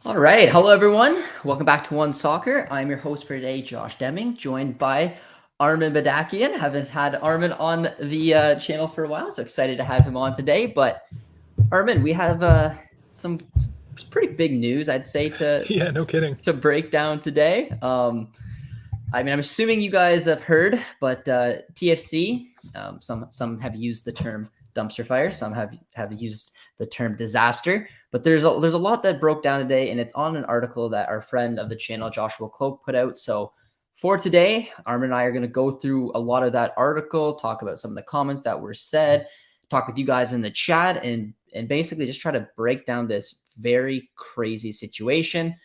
All right. Hello, everyone. Welcome back to One Soccer. I'm your host for today, Josh Deming, joined by Armin Badakian. Haven't had Armin on the channel for a while, so excited to have him on today. But Armin, we have some pretty big news, I'd say, to Yeah, no kidding. to break down today. I'm assuming you guys have heard, but TFC. Some have used the term dumpster fire. Some have used the term disaster. But there's a lot that broke down today, and it's on an article that our friend of the channel, Joshua Kloke, put out. So for today, Armin and I are going to go through a lot of that article, talk about some of the comments that were said, talk with you guys in the chat, and basically just try to break down this very crazy situation.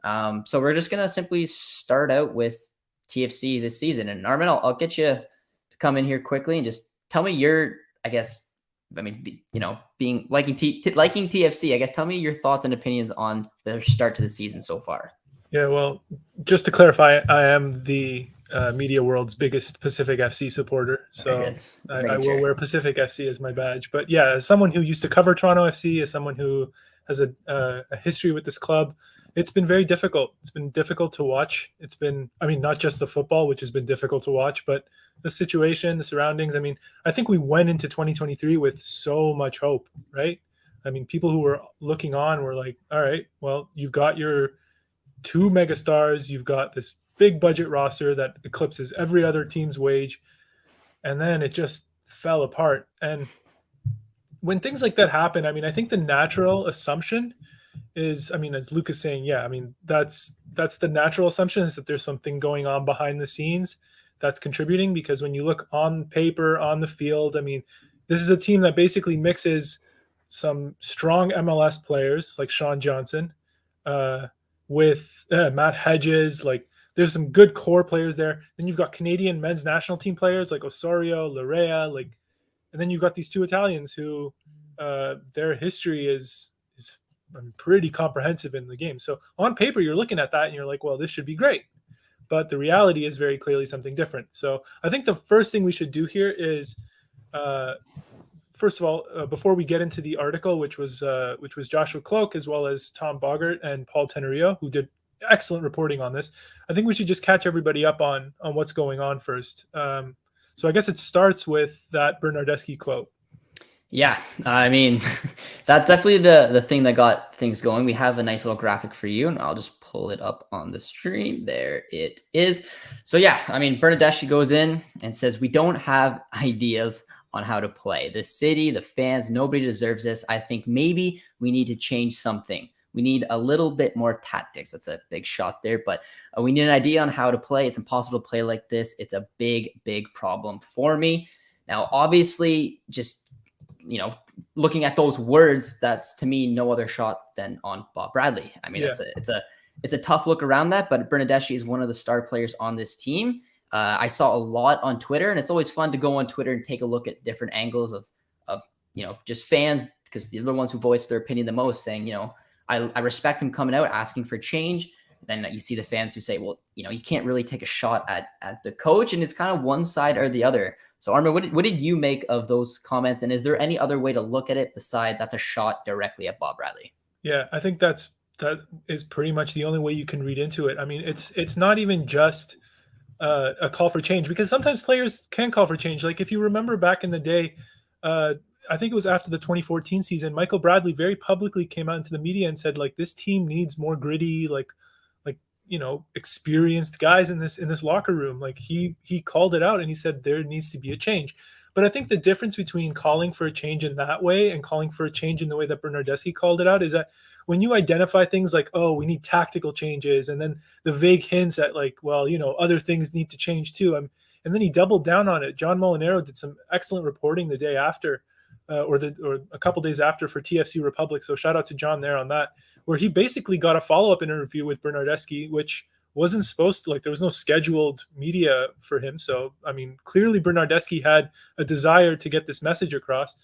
So we're just gonna simply start out with TFC this season. And Armin, I'll get you to come in here quickly and just tell me your, I guess, being liking TFC. I guess tell me your thoughts and opinions on the start to the season so far. Yeah, well, just to clarify, I am the media world's biggest Pacific FC supporter, Very so good. I Making will sure. wear Pacific FC as my badge. But yeah, as someone who used to cover Toronto FC, as someone who has a history with this club, it's been very difficult. It's been difficult to watch. It's been, I mean, not just the football, which has been difficult to watch, but the situation, the surroundings. I mean, I think we went into 2023 with so much hope, right? I mean, people who were looking on were like, all right, well, you've got your two megastars, you've got this big budget roster that eclipses every other team's wage, and then it just fell apart. And when things like that happen, I mean, I think the natural assumption is, I mean, as Luke is saying, yeah, I mean, that's the natural assumption, is that there's something going on behind the scenes that's contributing, because when you look on paper, on the field, I mean, this is a team that basically mixes some strong MLS players like Sean Johnson, uh, with Matt Hedges. Like, there's some good core players there. Then you've got Canadian men's national team players like Osorio, Larea, like, and then you've got these two Italians who their history is pretty comprehensive in the game. So on paper, you're looking at that and you're like, well, this should be great. But the reality is very clearly something different. So I think the first thing we should do here is, uh, first of all, before we get into the article, which was Joshua Kloke as well as Tom Boggart and Paul Tenorio, who did excellent reporting on this, I think we should just catch everybody up on what's going on first. So I guess it starts with that Bernardeschi quote. Yeah, I mean, that's definitely the thing that got things going. We have a nice little graphic for you, and I'll just pull it up on the stream. There it is. So yeah, I mean, Bernardeschi goes in and says, "We don't have ideas on how to play. The city, the fans, nobody deserves this. I think maybe we need to change something. We need a little bit more tactics." That's a big shot there, but we need an idea on how to play. It's impossible to play like this. It's a big, big problem for me. Now, obviously, just looking at those words, that's to me no other shot than on Bob Bradley. I mean, Yeah. it's a tough look around that, but Bernardeschi is one of the star players on this team. I saw a lot on Twitter, and it's always fun to go on Twitter and take a look at different angles of just fans, because they're the ones who voice their opinion the most, saying, I respect him coming out asking for change. Then you see the fans who say, well, you can't really take a shot at the coach, and it's kind of one side or the other. So Armin, what did you make of those comments? And is there any other way to look at it besides that's a shot directly at Bob Bradley? Yeah, I think that is pretty much the only way you can read into it. I mean, it's not even just a call for change, because sometimes players can call for change. Like, if you remember back in the day, uh, I think it was after the 2014 season, Michael Bradley very publicly came out into the media and said, like, this team needs more gritty, like experienced guys in this locker room. Like, he called it out and he said there needs to be a change. But I think the difference between calling for a change in that way and calling for a change in the way that Bernardeschi called it out is that when you identify things like, oh, we need tactical changes, and then the vague hints at, like, well, other things need to change too. And then he doubled down on it. John Molinaro did some excellent reporting the day after, or a couple days after, for TFC Republic. So shout out to John there on that, where he basically got a follow-up interview with Bernardeschi, which wasn't supposed to, like, there was no scheduled media for him. So, I mean, clearly Bernardeschi had a desire to get this message across.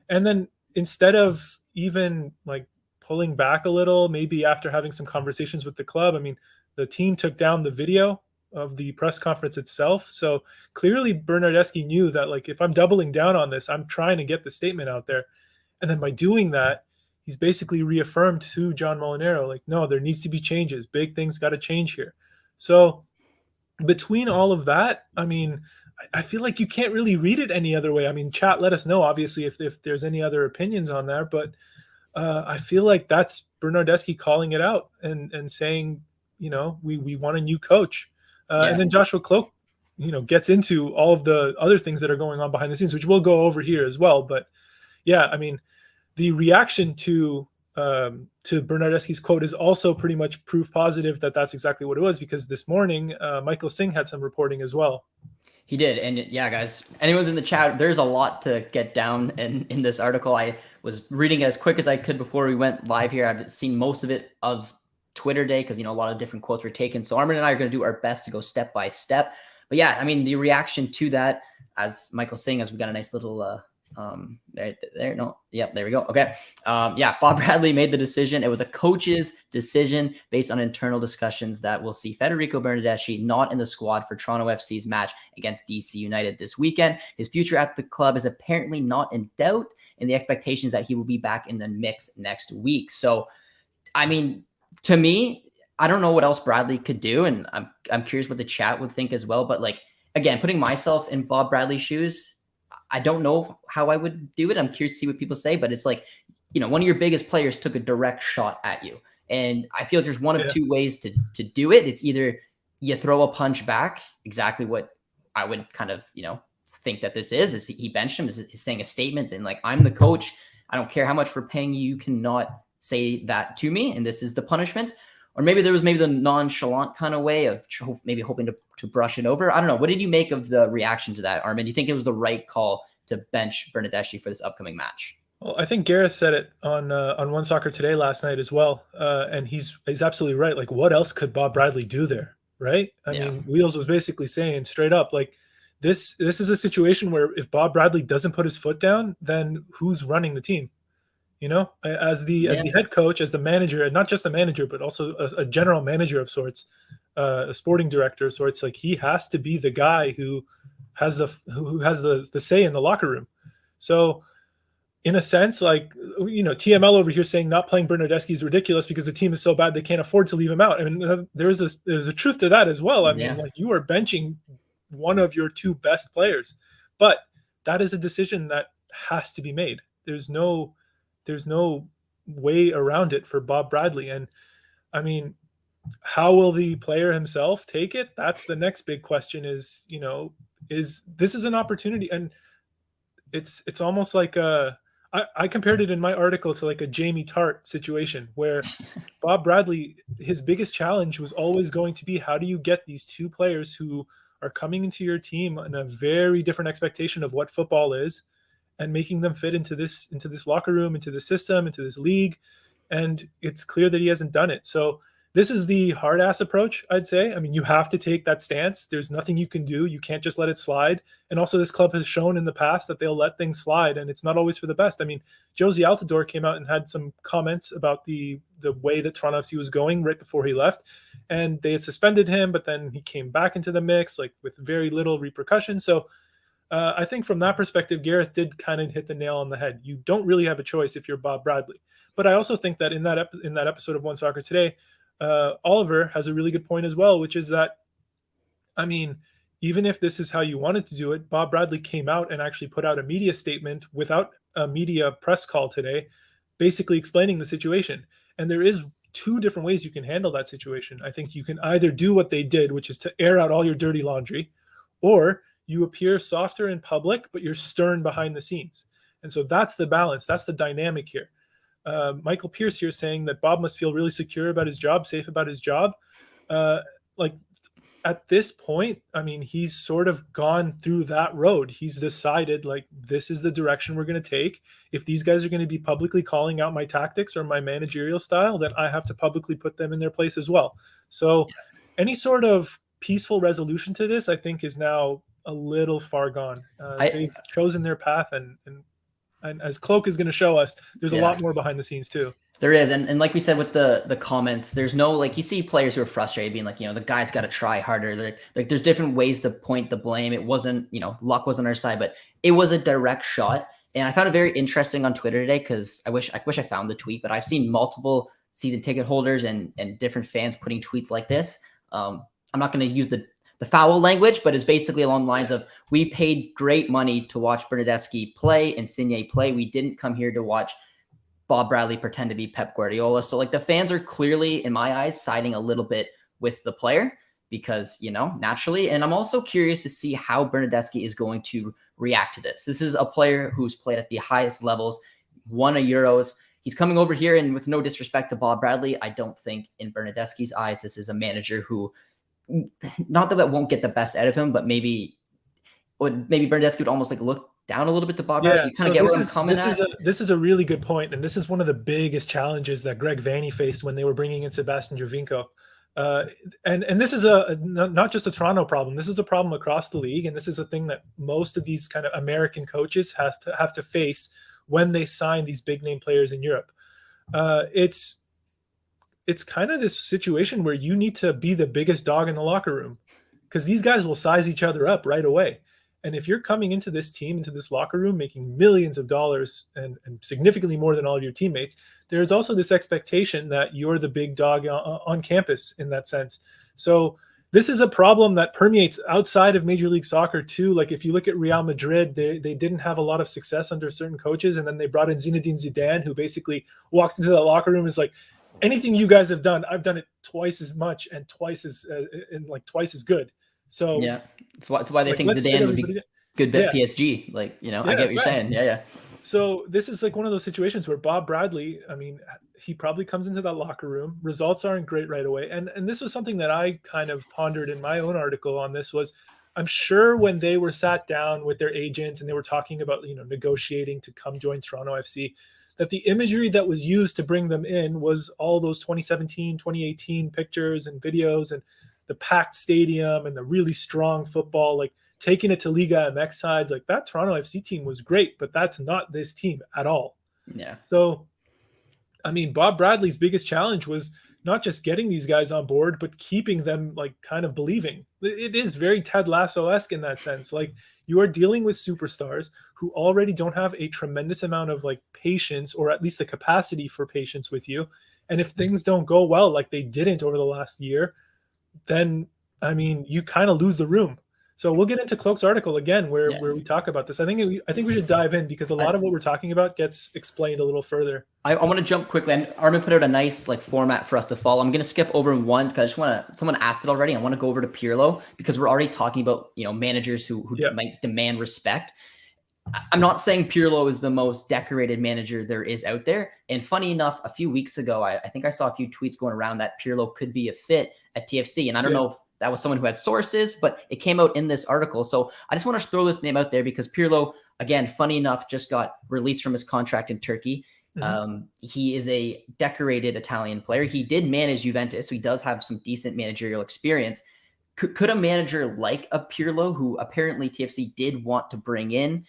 And then instead of even, like, pulling back a little, maybe after having some conversations with the club, I mean, the team took down the video of the press conference itself. So clearly Bernardeschi knew that, like, if I'm doubling down on this, I'm trying to get the statement out there. And then by doing that, he's basically reaffirmed to John Molinaro, like, no, there needs to be changes. Big things got to change here. So between all of that, I mean, I feel like you can't really read it any other way. I mean, chat, let us know, obviously, if there's any other opinions on that. But I feel like that's Bernardeschi calling it out and saying, we want a new coach. And then Joshua Kloke, gets into all of the other things that are going on behind the scenes, which we'll go over here as well. But yeah, I mean, the reaction to Bernardeschi's quote is also pretty much proof positive that that's exactly what it was, because this morning Michael Singh had some reporting as well. He did. And yeah, guys, anyone's in the chat, there's a lot to get down in this article. I was reading it as quick as I could before we went live here. I've seen most of it of Twitter day because, a lot of different quotes were taken. So Armin and I are going to do our best to go step by step. But yeah, I mean, the reaction to that, as Michael saying, as we got a nice little there we go. Okay. Bob Bradley made the decision. It was a coach's decision based on internal discussions that will see Federico Bernardeschi not in the squad for Toronto FC's match against DC United this weekend. His future at the club is apparently not in doubt, and the expectation is that he will be back in the mix next week. So, I mean, to me, I don't know what else Bradley could do, and I'm curious what the chat would think as well. But like, again, putting myself in Bob Bradley's shoes, I don't know how I would do it. I'm curious to see what people say, but it's like, one of your biggest players took a direct shot at you. And I feel like there's one of two ways to do it. It's either you throw a punch back, exactly what I would kind of, think that this is he benched him, is he's saying a statement and like, I'm the coach. I don't care how much we're paying you. You cannot say that to me. And this is the punishment. Or maybe there was the nonchalant kind of way of maybe hoping to brush it over. I don't know. What did you make of the reaction to that, Armin? Do you think it was the right call to bench Bernardeschi for this upcoming match? Well, I think Gareth said it on One Soccer Today last night as well, and he's absolutely right. Like, what else could Bob Bradley do there, right? I mean, Wheels was basically saying straight up, like, this is a situation where if Bob Bradley doesn't put his foot down, then who's running the team? As the head coach, as the manager, and not just the manager, but also a general manager of sorts, a sporting director of sorts. Like, he has to be the guy who has the say in the locker room. So, in a sense, like, TML over here saying not playing Bernardeschi is ridiculous because the team is so bad they can't afford to leave him out. I mean, there's a truth to that as well. I mean, like, you are benching one of your two best players, but that is a decision that has to be made. There's no way around it for Bob Bradley. And I mean, how will the player himself take it? That's the next big question. Is this is an opportunity, and it's almost like I compared it in my article to like a Jamie Tart situation where Bob Bradley, his biggest challenge was always going to be, how do you get these two players who are coming into your team in a very different expectation of what football is, and making them fit into this locker room, into the system, into this league. And it's clear that he hasn't done it. So this is the hard ass approach, I'd say. I mean, you have to take that stance. There's nothing you can do. You can't just let it slide. And also, this club has shown in the past that they'll let things slide, and it's not always for the best. I mean, Josie Altidore came out and had some comments about the way that Toronto FC was going right before he left, and they had suspended him, but then he came back into the mix, like, with very little repercussion. So I think from that perspective, Gareth did kind of hit the nail on the head. You don't really have a choice if you're Bob Bradley. But I also think that in that episode of One Soccer Today, Oliver has a really good point as well, which is that, I mean, even if this is how you wanted to do it, Bob Bradley came out and actually put out a media statement without a media press call today, basically explaining the situation. And there is two different ways you can handle that situation. I think you can either do what they did, which is to air out all your dirty laundry, or you appear softer in public, but you're stern behind the scenes. And so that's the balance. That's the dynamic here. Michael Pierce here saying that Bob must feel really secure about his job, safe about his job. Like, at this point, I mean, he's sort of gone through that road. He's decided, like, this is the direction we're going to take. If these guys are going to be publicly calling out my tactics or my managerial style, then I have to publicly put them in their place as well. So any sort of peaceful resolution to this, I think, is now a little far gone. They've chosen their path, and as Kloke is going to show us, there's a lot more behind the scenes too. There is, and like we said with the comments, there's no, like, you see players who are frustrated, being like, the guy's got to try harder. Like there's different ways to point the blame. It wasn't, luck was on our side, but it was a direct shot. And I found it very interesting on Twitter today because I wish I found the tweet, but I've seen multiple season ticket holders and different fans putting tweets like this. I'm not going to use the foul language, but it's basically along the lines of, we paid great money to watch Bernardeschi play and Insigne play. We didn't come here to watch Bob Bradley pretend to be Pep Guardiola. So like the fans are clearly, in my eyes, siding a little bit with the player because, you know, naturally. And I'm also curious to see how Bernardeschi is going to react to this. This is a player who's played at the highest levels, won a Euros. He's coming over here, and with no disrespect to Bob Bradley, I don't think in Bernardeschi's eyes, this is a manager who, not that it won't get the best out of him, but maybe Bernardeschi would almost like look down a little bit to Bob Bradley. You kind of get where I'm coming at. This is a really good point, and this is one of the biggest challenges that Greg Vanney faced when they were bringing in Sebastian Giovinco. And this is not just a Toronto problem. This is a problem across the league, and this is a thing that most of these kind of American coaches have to face when they sign these big name players in Europe. It's kind of this situation where you need to be the biggest dog in the locker room because these guys will size each other up right away. And if you're coming into this team, into this locker room, making millions of dollars and significantly more than all of your teammates, there's also this expectation that you're the big dog on campus in that sense. So this is a problem that permeates outside of Major League Soccer too. Like if you look at Real Madrid, they didn't have a lot of success under certain coaches. And then they brought in Zinedine Zidane, who basically walks into that locker room and is like, anything you guys have done, I've done it twice as much and twice as good. So yeah, it's why they think Zidane would be good at PSG. Like, you know, I get what you're saying. Yeah. So this is like one of those situations where Bob Bradley, I mean, he probably comes into that locker room. Results aren't great right away. And this was something that I kind of pondered in my own article on this was, I'm sure when they were sat down with their agents and they were talking about, you know, negotiating to come join Toronto FC, that the imagery that was used to bring them in was all those 2017, 2018 pictures and videos and the packed stadium and the really strong football, like taking it to Liga MX sides. Like that Toronto FC team was great, but that's not this team at all. Yeah. So, I mean, Bob Bradley's biggest challenge was not just getting these guys on board, but keeping them like kind of believing. It is very Ted Lasso-esque in that sense. Like you are dealing with superstars who already don't have a tremendous amount of like patience, or at least the capacity for patience with you. And if things don't go well, like they didn't over the last year, then, I mean, you kind of lose the room. So we'll get into Kloke's article again where we talk about this. I think we should dive in because a lot of what we're talking about gets explained a little further. I want to jump quickly. And Armin put out a nice like format for us to follow. I'm going to skip over one because I just want to, someone asked it already. I want to go over to Pirlo because we're already talking about, you know, managers who might demand respect. I'm not saying Pirlo is the most decorated manager there is out there. And funny enough, a few weeks ago, I think I saw a few tweets going around that Pirlo could be a fit at TFC. And I don't know if that was someone who had sources, but it came out in this article. So I just want to throw this name out there because Pirlo, again, funny enough, just got released from his contract in Turkey. Mm-hmm. He is a decorated Italian player. He did manage Juventus, so he does have some decent managerial experience. Could a manager like a Pirlo, who apparently TFC did want to bring in,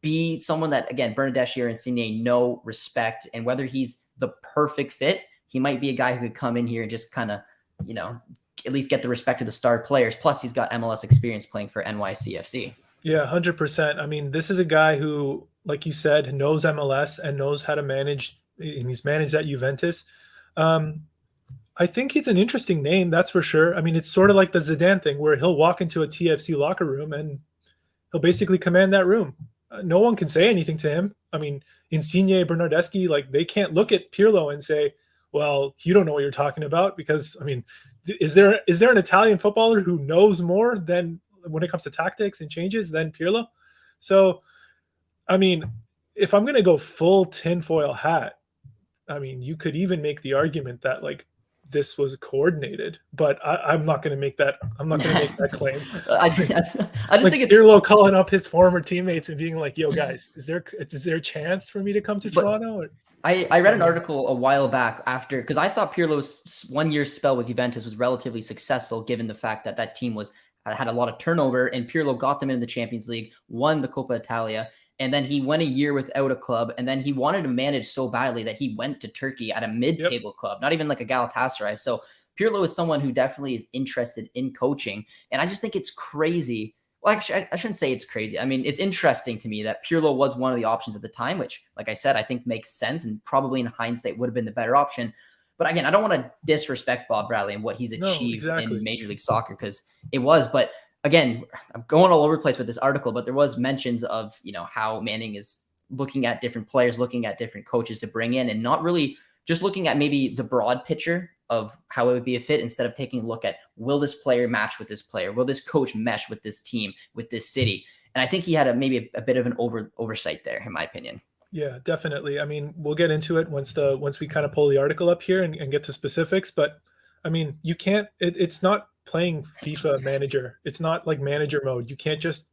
be someone that, again, Bernardeschi or Insigne know, respect, and whether he's the perfect fit, he might be a guy who could come in here and just kind of, you know, at least get the respect of the star players. Plus, he's got MLS experience playing for NYCFC. Yeah, 100%. I mean, this is a guy who, like you said, knows MLS and knows how to manage, and he's managed at Juventus. I think he's an interesting name, that's for sure. I mean, it's sort of like the Zidane thing where he'll walk into a TFC locker room and he'll basically command that room. No one can say anything to him. I mean, Insigne, Bernardeschi, like they can't look at Pirlo and say, well, you don't know what you're talking about, because, I mean, is there an Italian footballer who knows more than when it comes to tactics and changes than Pirlo? So, I mean, if I'm going to go full tinfoil hat, I mean, you could even make the argument that like this was coordinated, but I'm not going to make that. I'm not going to make that claim. I just like think it's Pirlo calling up his former teammates and being like, "Yo, guys, is there a chance for me to come to Toronto?" Or, I read an article a while back after, because I thought Pirlo's 1 year spell with Juventus was relatively successful, given the fact that that team had a lot of turnover, and Pirlo got them into the Champions League, won the Coppa Italia, and then he went a year without a club, and then he wanted to manage so badly that he went to Turkey at a mid-table club, not even like a Galatasaray. So Pirlo is someone who definitely is interested in coaching, and I just think it's crazy. well, actually, I shouldn't say it's crazy. I mean, it's interesting to me that Pirlo was one of the options at the time, which, like I said, I think makes sense and probably in hindsight would have been the better option. But again, I don't want to disrespect Bob Bradley and what he's No, achieved in exactly. Major League Soccer, because it was. But again, I'm going all over the place with this article, but there was mentions of, how Manning is looking at different players, looking at different coaches to bring in, and not really just looking at maybe the broad picture of how it would be a fit, instead of taking a look at, will this player match with this player? Will this coach mesh with this team, with this city? And I think he had maybe a bit of an oversight there, in my opinion. Yeah, definitely. I mean, we'll get into it once we kind of pull the article up here and get to specifics. But I mean, you can't. It's not playing FIFA Manager. It's not like manager mode. You can't just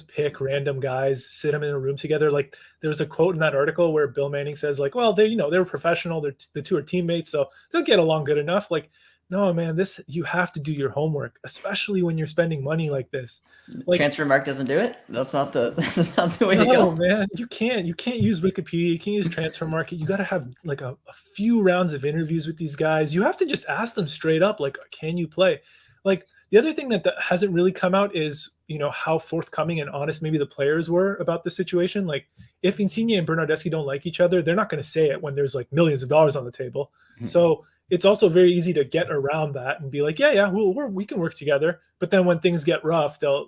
pick random guys, sit them in a room together. Like there's a quote in that article where Bill Manning says, like, well, they're professional. The two are teammates, so they'll get along good enough. Like, no, man, you have to do your homework, especially when you're spending money like this. Like, Transfer Mark doesn't do it. That's not the that's not the way to no, go. man, you can't use Wikipedia, you can't use Transfer Market. You got to have like a few rounds of interviews with these guys. You have to just ask them straight up, like, can you play? Like the other thing that hasn't really come out is, how forthcoming and honest maybe the players were about the situation. Like if Insigne and Bernardeschi don't like each other, they're not going to say it when there's like millions of dollars on the table. So it's also very easy to get around that and be like, yeah, we can work together. But then when things get rough, they'll,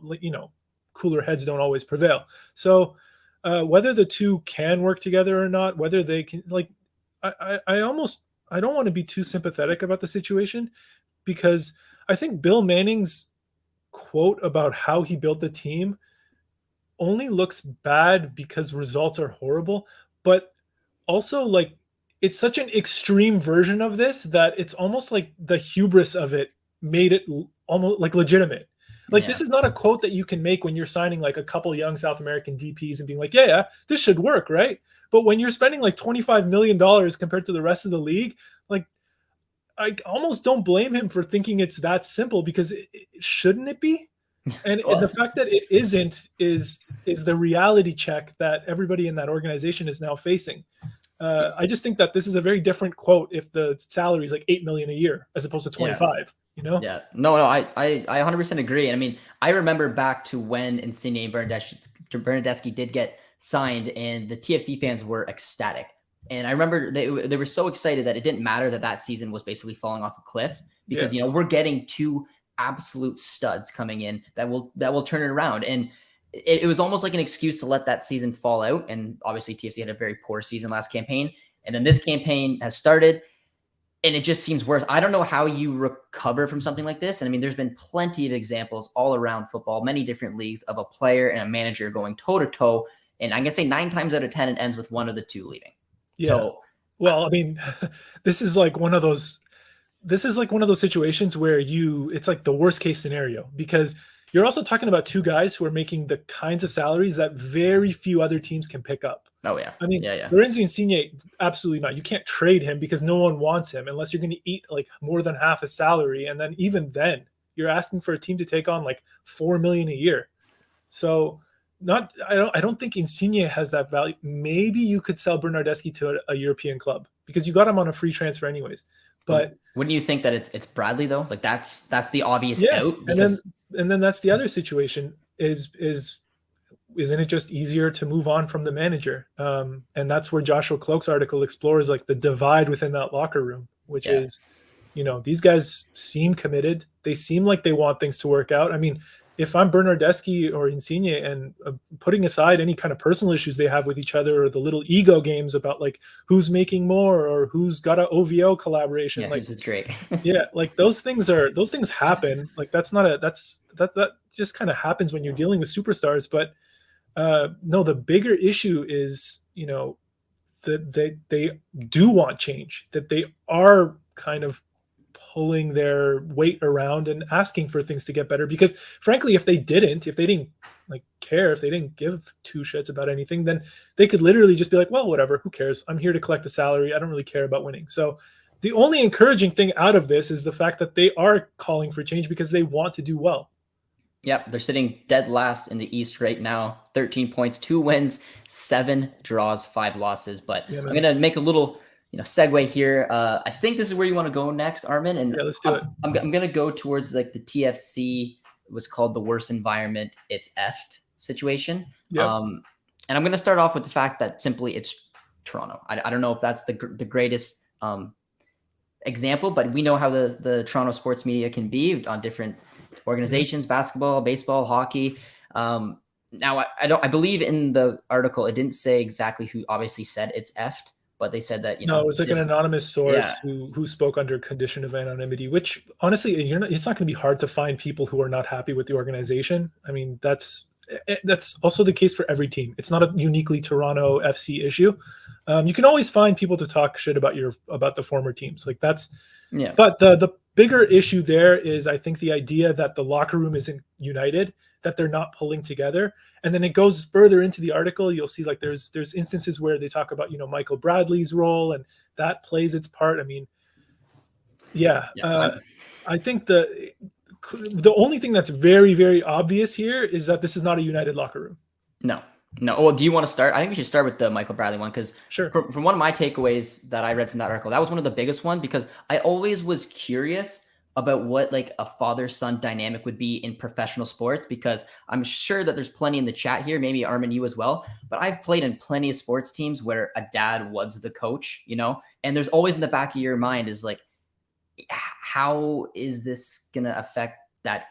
cooler heads don't always prevail. So whether the two can work together or not, whether they can, like, I don't want to be too sympathetic about the situation, because I think Bill Manning's quote about how he built the team only looks bad because results are horrible, but also like it's such an extreme version of this that it's almost like the hubris of it made it almost like legitimate. Like this is not a quote that you can make when you're signing like a couple young South American DPs and being like, yeah, this should work, right? But when you're spending like $25 million compared to the rest of the league, like I almost don't blame him for thinking it's that simple, because shouldn't it be? And the fact that it isn't is the reality check that everybody in that organization is now facing. I just think that this is a very different quote if the salary is like $8 million a year as opposed to 25. Yeah, no, I 100% agree. And I mean, I remember back to when Insigne and Bernardeschi did get signed, and the TFC fans were ecstatic. And I remember they were so excited that it didn't matter that season was basically falling off a cliff, because we're getting two absolute studs coming in that will turn it around. And it was almost like an excuse to let that season fall out. And obviously TFC had a very poor season last campaign, and then this campaign has started, and it just seems worse. I don't know how you recover from something like this. And I mean, there's been plenty of examples all around football, many different leagues, of a player and a manager going toe to toe. And I'm going to say 9 times out of 10, it ends with one of the two leaving. Yeah. So, well, I mean, this is like one of those situations where it's like the worst case scenario, because you're also talking about two guys who are making the kinds of salaries that very few other teams can pick up. Oh yeah. I mean, yeah. Lorenzo Insigne, absolutely not. You can't trade him because no one wants him unless you're going to eat like more than half his salary. And then even then you're asking for a team to take on like $4 million a year. So I don't think Insigne has that value. Maybe you could sell Bernardeschi to a European club because you got him on a free transfer anyways. But wouldn't you think that it's Bradley though? Like that's the obvious out. Because... And then that's the other situation is isn't it just easier to move on from the manager? And that's where Joshua Kloke's article explores like the divide within that locker room, which is, these guys seem committed. They seem like they want things to work out. I mean, if I'm Bernardeschi or Insigne, and putting aside any kind of personal issues they have with each other, or the little ego games about like who's making more or who's got an OVO collaboration, like who's Drake. like those things happen. Like that just kind of happens when you're dealing with superstars. But no, the bigger issue is, that they do want change, that they are kind of pulling their weight around and asking for things to get better. Because frankly, if they didn't like care, if they didn't give two shits about anything, then they could literally just be like, well, whatever, who cares? I'm here to collect a salary. I don't really care about winning. So the only encouraging thing out of this is the fact that they are calling for change because they want to do well. Yep, they're sitting dead last in the East right now. 13 points, 2 wins, 7 draws, 5 losses. But I'm going to make a little segue here. I think this is where you want to go next, Armin. And let's do it. I'm going to go towards like the TFC was called the worst environment, it's effed situation. Yep. And I'm going to start off with the fact that simply it's Toronto. I don't know if that's the greatest example, but we know how the Toronto sports media can be on different organizations, basketball, baseball, hockey. Now I believe in the article, it didn't say exactly who obviously said it's effed, but they said that, No, it was like an anonymous source yeah. who spoke under condition of anonymity, which honestly, it's not going to be hard to find people who are not happy with the organization. I mean, that's also the case for every team. It's not a uniquely Toronto FC issue. You can always find people to talk shit about the former teams. Like that's, yeah. But the bigger issue there is, I think, the idea that the locker room isn't united, that they're not pulling together. And then it goes further into the article. You'll see like there's instances where they talk about, Michael Bradley's role, and that plays its part. I mean, I think the only thing that's very, very obvious here is that this is not a united locker room. No. Well, do you want to start? I think we should start with the Michael Bradley one, because sure. From one of my takeaways that I read from that article, that was one of the biggest ones, because I always was curious about what like a father-son dynamic would be in professional sports, because I'm sure that there's plenty in the chat here, maybe Armin, you as well, but I've played in plenty of sports teams where a dad was the coach, and there's always in the back of your mind is like, how is this going to affect that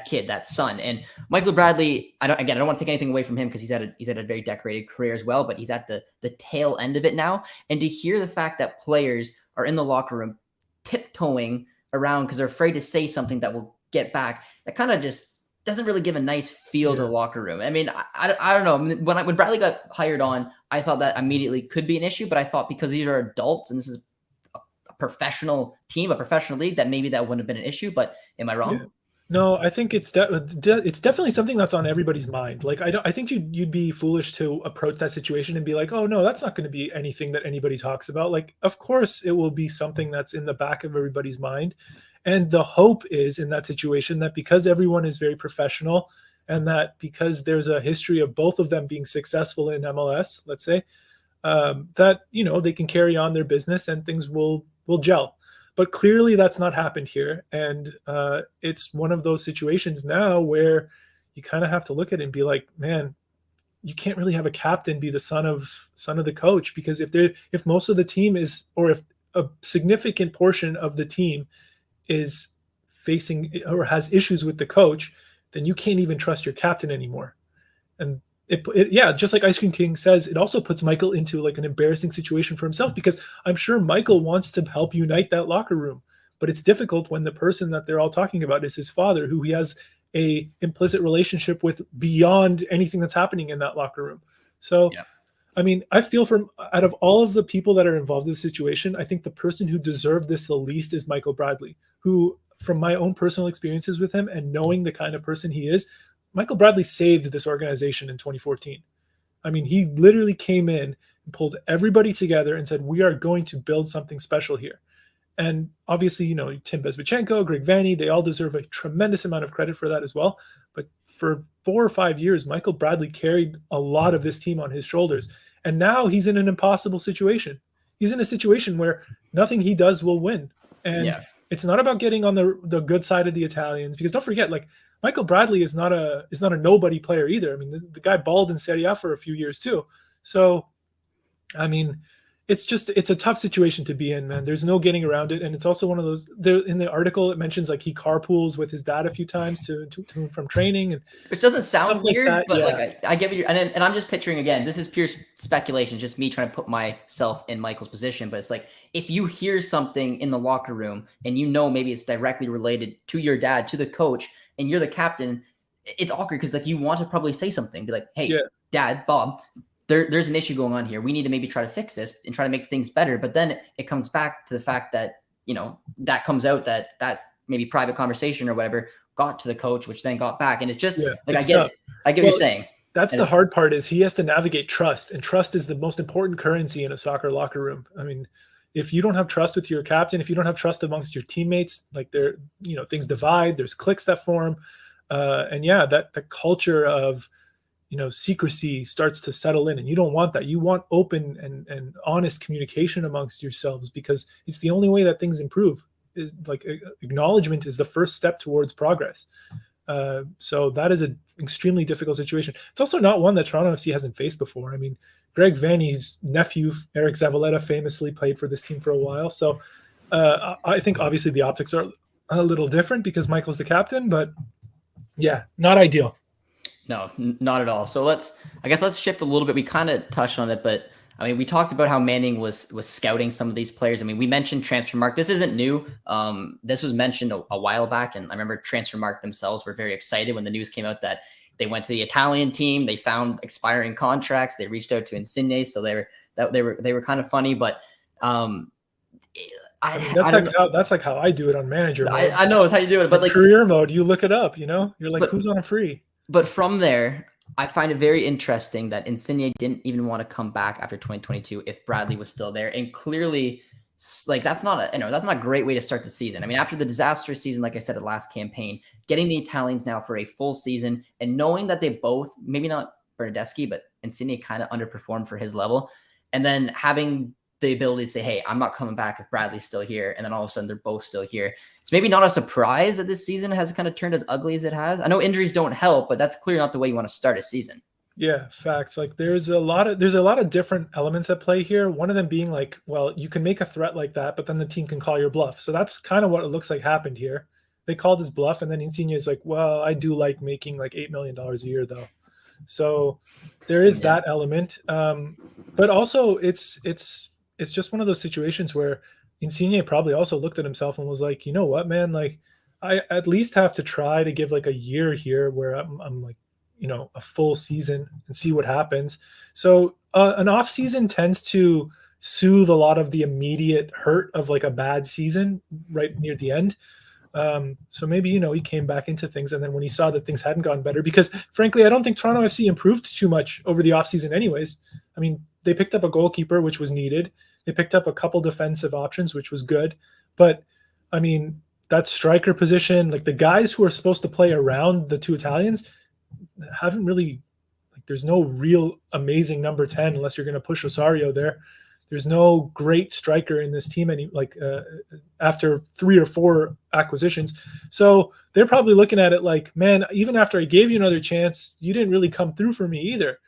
kid, that son? And Michael Bradley, I don't want to take anything away from him, because he's had a very decorated career as well, but he's at the tail end of it now. And to hear the fact that players are in the locker room tiptoeing around because they're afraid to say something that will get back, that kind of just doesn't really give a nice feel to the locker room. I mean, I don't know. I mean, when Bradley got hired on, I thought that immediately could be an issue, but I thought because these are adults and this is a professional team, a professional league, that maybe that wouldn't have been an issue. But am I wrong? Yeah. No, I think it's definitely something that's on everybody's mind. Like I think you'd be foolish to approach that situation and be like, oh no, that's not going to be anything that anybody talks about. Like, of course it will be something that's in the back of everybody's mind. And the hope is in that situation that because everyone is very professional, and that because there's a history of both of them being successful in MLS, let's say, that they can carry on their business and things will gel. But clearly that's not happened here. And it's one of those situations now where you kind of have to look at it and be like, man, you can't really have a captain be the son of the coach, because if most of the team is, or if a significant portion of the team is facing or has issues with the coach, then you can't even trust your captain anymore. And just like Ice Cream King says, it also puts Michael into like an embarrassing situation for himself, because I'm sure Michael wants to help unite that locker room, but it's difficult when the person that they're all talking about is his father, who he has a implicit relationship with beyond anything that's happening in that locker room. So, I mean, I feel out of all of the people that are involved in this situation, I think the person who deserved this the least is Michael Bradley, who, from my own personal experiences with him and knowing the kind of person he is, Michael Bradley saved this organization in 2014. I mean, he literally came in and pulled everybody together and said, we are going to build something special here. And obviously, Tim Bezbachenko, Greg Vanney, they all deserve a tremendous amount of credit for that as well. But for 4 or 5 years, Michael Bradley carried a lot of this team on his shoulders. And now he's in an impossible situation. He's in a situation where nothing he does will win. And it's not about getting on the good side of the Italians, because don't forget, like, Michael Bradley is not a nobody player either. I mean, the guy balled in Serie A for a few years too. So, I mean, it's a tough situation to be in, man. There's no getting around it. And it's also one of those, in the article, it mentions like he carpools with his dad a few times to from training, and which doesn't sound weird, like that, but like I get you. And I'm just picturing, again, this is pure speculation, just me trying to put myself in Michael's position. But it's like, if you hear something in the locker room and maybe it's directly related to your dad, to the coach, and you're the captain, it's awkward, because like you want to probably say something, be like, hey, Dad, Bob, there's an issue going on here. We need to maybe try to fix this and try to make things better. But then it comes back to the fact that, that comes out that maybe private conversation or whatever got to the coach, which then got back. And it's just like, I get what you're saying. That's the hard part, is he has to navigate trust, and trust is the most important currency in a soccer locker room. I mean, if you don't have trust with your captain, if you don't have trust amongst your teammates, like things divide, there's cliques that form. That the culture of, secrecy starts to settle in, and you don't want that. You want open and honest communication amongst yourselves, because it's the only way that things improve. Is like acknowledgement is the first step towards progress. So that is an extremely difficult situation. It's also not one that Toronto FC hasn't faced before. I mean, Greg Vanney's nephew, Eric Zavaleta, famously played for this team for a while. So I think obviously the optics are a little different because Michael's the captain, but yeah, not ideal. No, not at all. So I guess let's shift a little bit. We kind of touched on it, but I mean, we talked about how Manning was scouting some of these players. I mean, we mentioned Transfermarkt. This isn't new. This was mentioned a while back, and I remember Transfermarkt themselves were very excited when the news came out that they went to the Italian team. They found expiring contracts. They reached out to Insigne, so they were kind of funny. But I mean, that's like how I do it on manager mode. I know it's how you do it, but like career mode, you look it up. You know, you're like, who's on a free? But from there, I find it very interesting that Insigne didn't even want to come back after 2022 if Bradley was still there. And clearly, like that's not a great way to start the season. I mean, after the disastrous season, like I said, the last campaign, getting the Italians now for a full season and knowing that they both, maybe not Bernardeschi, but Insigne kind of underperformed for his level. And then having the ability to say, hey, I'm not coming back if Bradley's still here. And then all of a sudden they're both still here. It's maybe not a surprise that this season has kind of turned as ugly as it has. I know injuries don't help, but that's clearly not the way you want to start a season. Yeah, facts. Like there's a lot of different elements at play here. One of them being like, well, you can make a threat like that, but then the team can call your bluff. So that's kind of what it looks like happened here. They called his bluff, and then Insigne is like, well, I do like making like $8 million a year though. So there is that element. But also it's just one of those situations where Insigne probably also looked at himself and was like, you know what, man, like I at least have to try to give like a year here where I'm like, you know, a full season and see what happens. So an off season tends to soothe a lot of the immediate hurt of like a bad season right near the end. So maybe, you know, he came back into things, and then when he saw that things hadn't gotten better, because frankly, I don't think Toronto FC improved too much over the offseason anyways. I mean, they picked up a goalkeeper, which was needed. They picked up a couple defensive options, which was good. But I mean, that striker position, like the guys who are supposed to play around the two Italians haven't really, like there's no real amazing number 10 unless you're going to push Osario there. There's no great striker in this team after 3 or 4 acquisitions. So they're probably looking at it like, man, even after I gave you another chance, you didn't really come through for me either.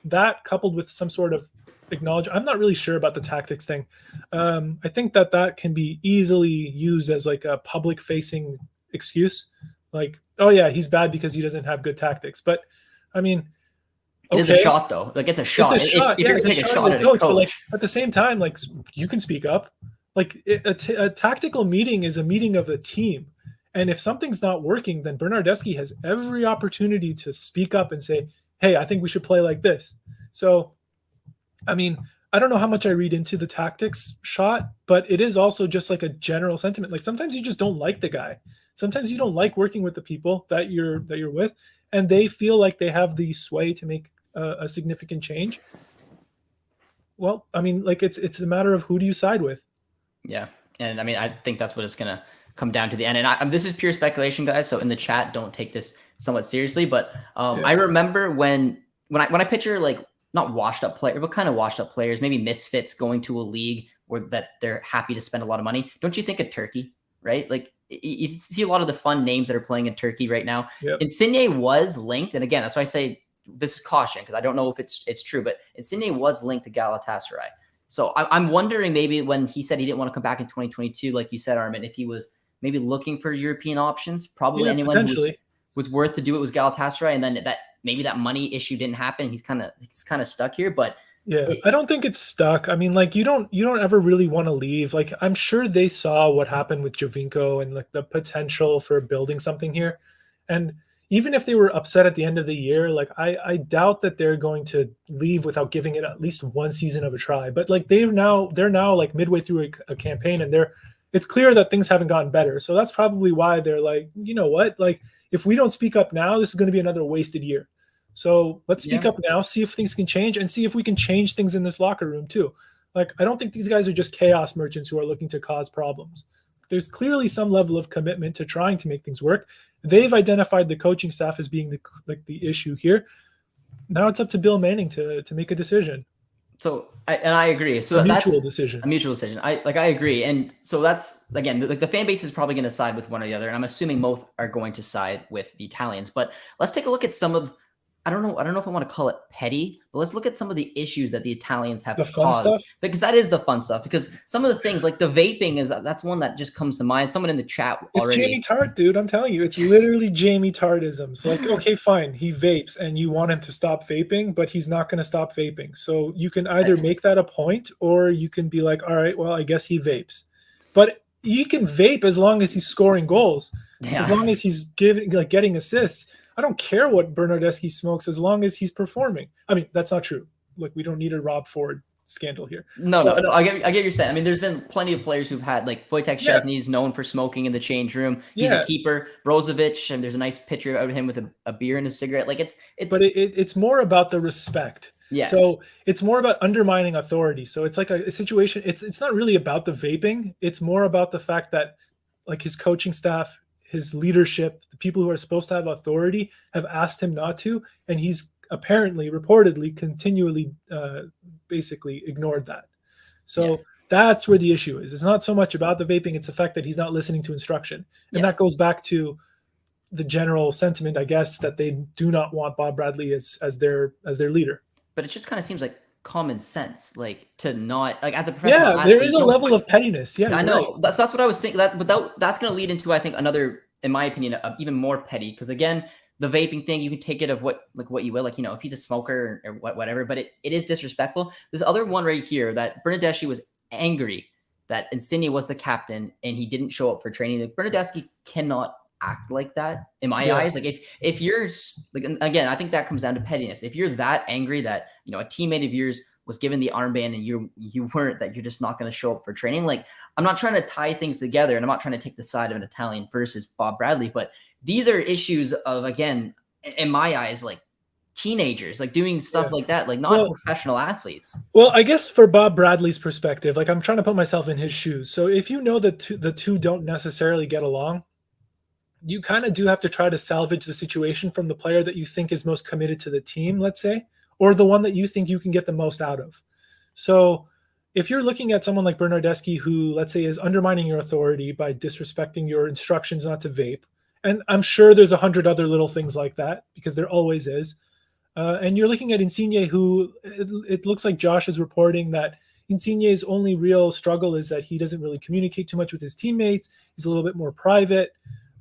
That coupled with some sort of acknowledgement, I'm not really sure about the tactics thing. I think that can be easily used as like a public facing excuse. Like, oh yeah, he's bad because he doesn't have good tactics. But I mean, it is a shot though. Like it's a shot. It's a shot. If you're gonna take a shot at a coach. But like at the same time, like you can speak up. Like a tactical meeting is a meeting of the team. And if something's not working, then Bernardeschi has every opportunity to speak up and say, hey, I think we should play like this. So, I mean, I don't know how much I read into the tactics shot, but it is also just like a general sentiment. Like sometimes you just don't like the guy. Sometimes you don't like working with the people that you're with, and they feel like they have the sway to make a significant change. Well, I mean, like it's a matter of who do you side with. Yeah, and I mean, I think that's what it's gonna come down to the end. And this is pure speculation, guys. So in the chat, don't take this somewhat seriously. But I remember when I picture like not washed up players, but kind of washed up players, maybe misfits going to a league where that they're happy to spend a lot of money. Don't you think of Turkey, right? Like you see a lot of the fun names that are playing in Turkey right now. Yep. Insigne was linked, and again, that's why I say this is caution because I don't know if it's true, but Insigne was linked to Galatasaray. So I'm wondering maybe when he said he didn't want to come back in 2022, like you said, Armin, if he was maybe looking for European options, probably anyone who was worth to do it was Galatasaray, and then maybe that money issue didn't happen. He's kind of stuck here, but I don't think it's stuck. I mean, like you don't ever really want to leave. Like I'm sure they saw what happened with Jovinko and like the potential for building something here, and even if they were upset at the end of the year, like I doubt that they're going to leave without giving it at least one season of a try. But like they're now like midway through a campaign, and it's clear that things haven't gotten better. So that's probably why they're like, you know what, like if we don't speak up now, this is going to be another wasted year. So let's speak up now, see if things can change, and see if we can change things in this locker room too. Like I don't think these guys are just chaos merchants who are looking to cause problems. There's clearly some level of commitment to trying to make things work. They've identified the coaching staff as being the issue here. Now it's up to Bill Manning to make a decision. So I agree. So A that's mutual decision. a mutual decision. I agree. And so that's, again, like the fan base is probably going to side with one or the other. And I'm assuming both are going to side with the Italians. But let's take a look at some of, I don't know if I want to call it petty, but let's look at some of the issues that the Italians have The fun caused, stuff. because that is the fun stuff. Because some of the things like the vaping that's one that just comes to mind. Someone in the chat It's already. Jamie Tart, dude. I'm telling you, it's literally Jamie Tartisms. Like, okay, fine, he vapes, and you want him to stop vaping, but he's not going to stop vaping. So you can either make that a point, or you can be like, all right, well, I guess he vapes. But you can vape as long as he's scoring goals, Yeah. as long as he's getting assists. I don't care what Bernardeschi smokes as long as he's performing. I mean, that's not true. Like, we don't need a Rob Ford scandal here. No, I get what you're saying. I mean, there's been plenty of players who've had, like Wojtek Szczesny's known for smoking in the change room. He's a keeper. Brozovic, and there's a nice picture of him with a beer and a cigarette. Like but it's more about the respect. Yes. So it's more about undermining authority. So it's like a situation. It's not really about the vaping. It's more about the fact that, like, his coaching staff, his leadership, the people who are supposed to have authority have asked him not to, and he's reportedly continually basically ignored that. So that's where the issue is. It's not so much about the vaping, it's the fact that he's not listening to instruction. And that goes back to the general sentiment, I guess, that they do not want Bob Bradley as their leader. But it just kind of seems like common sense, like to not, like, at the professional athlete, there is a level of pettiness. Yeah, I know. Right. That's what I was thinking. That's going to lead into, I think, another, in my opinion, even more petty. Because again, the vaping thing, you can take it of what you will, like, you know, if he's a smoker or whatever, but it is disrespectful. This other one right here, that Bernardeschi was angry that Insigne was the captain and he didn't show up for training. Like, Bernardeschi cannot act like that in my eyes. Like, if you're, like, again, I think that comes down to pettiness. If you're that angry that, you know, a teammate of yours was given the armband and you weren't, that you're just not going to show up for training. Like, I'm not trying to tie things together, and I'm not trying to take the side of an Italian versus Bob Bradley, but these are issues of, again, in my eyes, like teenagers, like doing stuff like that, like not professional athletes. Well, I guess for Bob Bradley's perspective, like, I'm trying to put myself in his shoes. So if you know that the two don't necessarily get along, you kind of do have to try to salvage the situation from the player that you think is most committed to the team, let's say, or the one that you think you can get the most out of. So if you're looking at someone like Bernardeschi, who, let's say, is undermining your authority by disrespecting your instructions not to vape, and I'm sure there's 100 other little things like that, because there always is. And you're looking at Insigne, who it looks like Josh is reporting that Insigne's only real struggle is that he doesn't really communicate too much with his teammates. He's a little bit more private,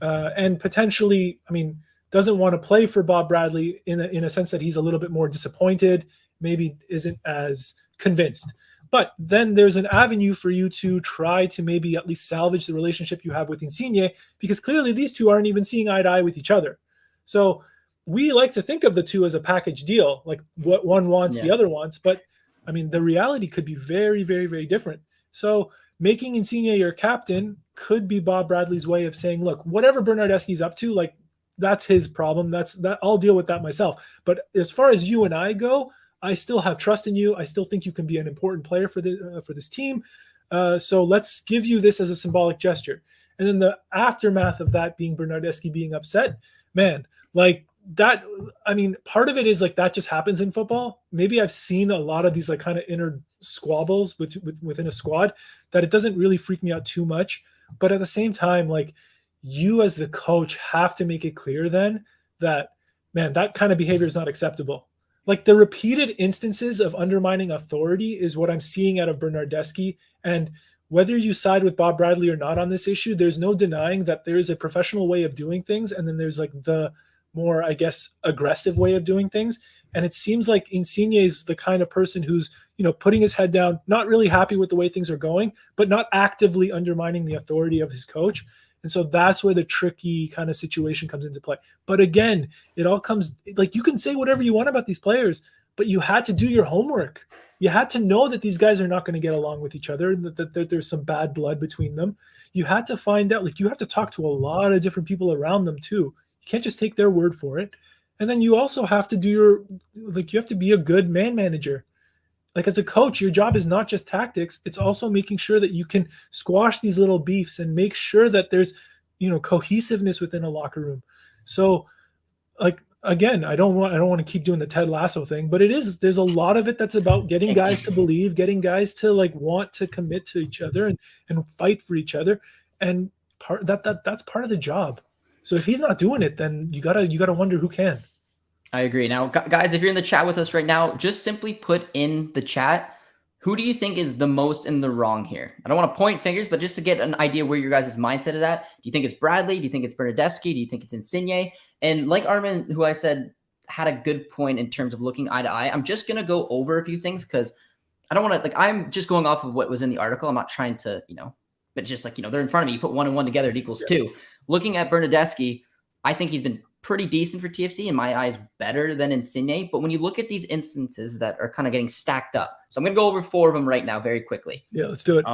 and potentially, I mean, doesn't want to play for Bob Bradley in a sense that he's a little bit more disappointed, maybe isn't as convinced. But then there's an avenue for you to try to maybe at least salvage the relationship you have with Insigne, because clearly these two aren't even seeing eye to eye with each other. So we like to think of the two as a package deal, like what one wants, the other wants. But I mean, the reality could be very, very, very different. So making Insigne your captain could be Bob Bradley's way of saying, look, whatever Bernardeschi's up to, like, that's his problem. That I'll deal with that myself. But as far as you and I go, I still have trust in you. I still think you can be an important player for this team. So let's give you this as a symbolic gesture. And then the aftermath of that being Bernardeschi being upset, man, like that. I mean, part of it is like that just happens in football. Maybe I've seen a lot of these like kind of inner squabbles within a squad that it doesn't really freak me out too much. But at the same time, like, you as the coach have to make it clear then that, man, that kind of behavior is not acceptable. Like, the repeated instances of undermining authority is what I'm seeing out of Bernardeschi. And whether you side with Bob Bradley or not on this issue, there's no denying that there is a professional way of doing things. And then there's like the more, I guess, aggressive way of doing things. And it seems like Insigne is the kind of person who's, you know, putting his head down, not really happy with the way things are going, but not actively undermining the authority of his coach. And so that's where the tricky kind of situation comes into play. But again, it all comes, like, you can say whatever you want about these players, but you had to do your homework. You had to know that these guys are not going to get along with each other, that there's some bad blood between them. You had to find out, like, you have to talk to a lot of different people around them too. You can't just take their word for it. And then you also have to do you have to be a good man manager. Like, as a coach, your job is not just tactics. It's also making sure that you can squash these little beefs and make sure that there's, you know, cohesiveness within a locker room. So, like, again, I don't want to keep doing the Ted Lasso thing, but there's a lot of it that's about getting guys to believe, getting guys to like want to commit to each other and fight for each other. And that's part of the job. So if he's not doing it, then you gotta wonder who can. I agree. Now, guys, if you're in the chat with us right now, just simply put in the chat, who do you think is the most in the wrong here? I don't want to point fingers, but just to get an idea where your guys' mindset is at. Do you think it's Bradley? Do you think it's Bernardeschi? Do you think it's Insigne? And like Armin, who I said had a good point in terms of looking eye to eye, I'm just going to go over a few things because I don't want to, like, I'm just going off of what was in the article. I'm not trying to, but just like, they're in front of me. You put 1 and 1 together, it equals 2. Looking at Bernardeschi, I think he's been pretty decent for TFC, in my eyes, better than Insigne. But when you look at these instances that are kind of getting stacked up, so I'm going to go over 4 of them right now very quickly. Yeah, let's do it.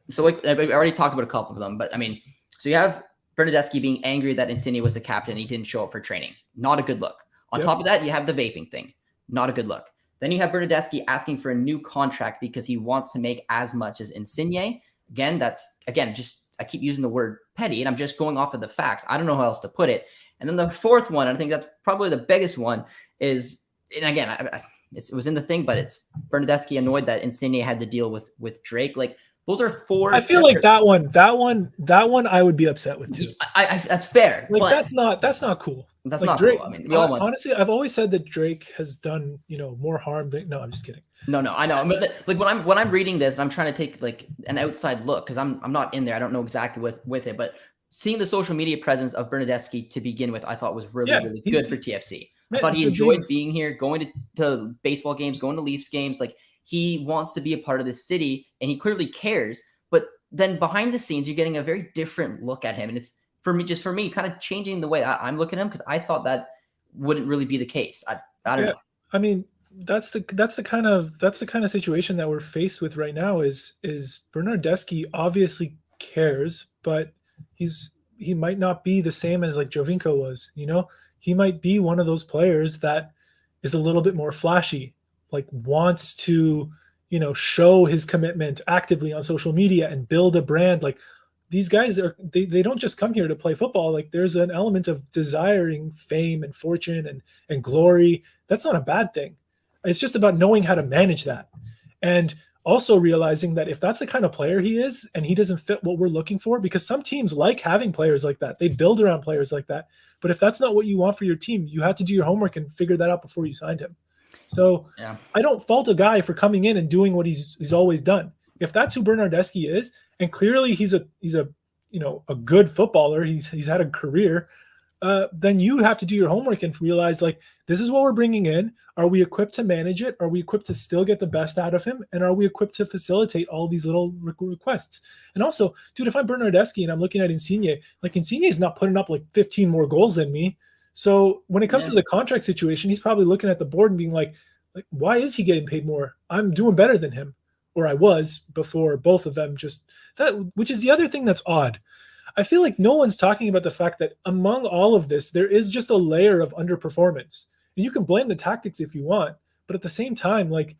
So like I've already talked about a couple of them, but I mean, so you have Bernardeschi being angry that Insigne was the captain and he didn't show up for training. Not a good look. On top of that, you have the vaping thing. Not a good look. Then you have Bernardeschi asking for a new contract because he wants to make as much as Insigne. Again, I keep using the word petty, and I'm just going off of the facts. I don't know how else to put it. And then the 4th one, I think that's probably the biggest one, is, and again, it was in the thing, but it's Bernardeschi annoyed that Insigne had to deal with Drake. Like, those are 4. I feel like that one I would be upset with too. That's fair. Like, that's not cool. That's like not Drake, cool. I mean, we all want. Honestly, I've always said that Drake has done, more harm than. No, I'm just kidding. No, I know. But like when I'm reading this, and I'm trying to take like an outside look because I'm not in there. I don't know exactly with it, but seeing the social media presence of Bernardeschi to begin with, I thought was really good for TFC. I thought he enjoyed being here, going to baseball games, going to Leafs games. Like, he wants to be a part of this city, and he clearly cares. But then behind the scenes, you're getting a very different look at him, and it's for me, kind of changing the way I'm looking at him because I thought that wouldn't really be the case. I don't know. I mean, that's the kind of situation that we're faced with right now. Is Bernardeschi obviously cares, but he might not be the same as like Jovinko was. He might be one of those players that is a little bit more flashy, like wants to, show his commitment actively on social media and build a brand. Like, these guys they don't just come here to play football. Like, there's an element of desiring fame and fortune and glory. That's not a bad thing. It's just about knowing how to manage that. And also realizing that if that's the kind of player he is and he doesn't fit what we're looking for, because some teams like having players like that, they build around players like that. But if that's not what you want for your team, you have to do your homework and figure that out before you signed him. So I don't fault a guy for coming in and doing what he's always done. If that's who Bernardeschi is, and clearly he's a good footballer, he's had a career, then you have to do your homework and realize, like, this is what we're bringing in. Are we equipped to manage it? Are we equipped to still get the best out of him? And are we equipped to facilitate all these little requests? And also, dude, if I'm Bernardeschi and I'm looking at Insigne, like, Insigne is not putting up like 15 more goals than me. So when it comes to the contract situation, he's probably looking at the board and being like, why is he getting paid more? I'm doing better than him, or I was before both of them. Just that, which is the other thing that's odd. I feel like no one's talking about the fact that among all of this, there is just a layer of underperformance. And you can blame the tactics if you want, but at the same time, like,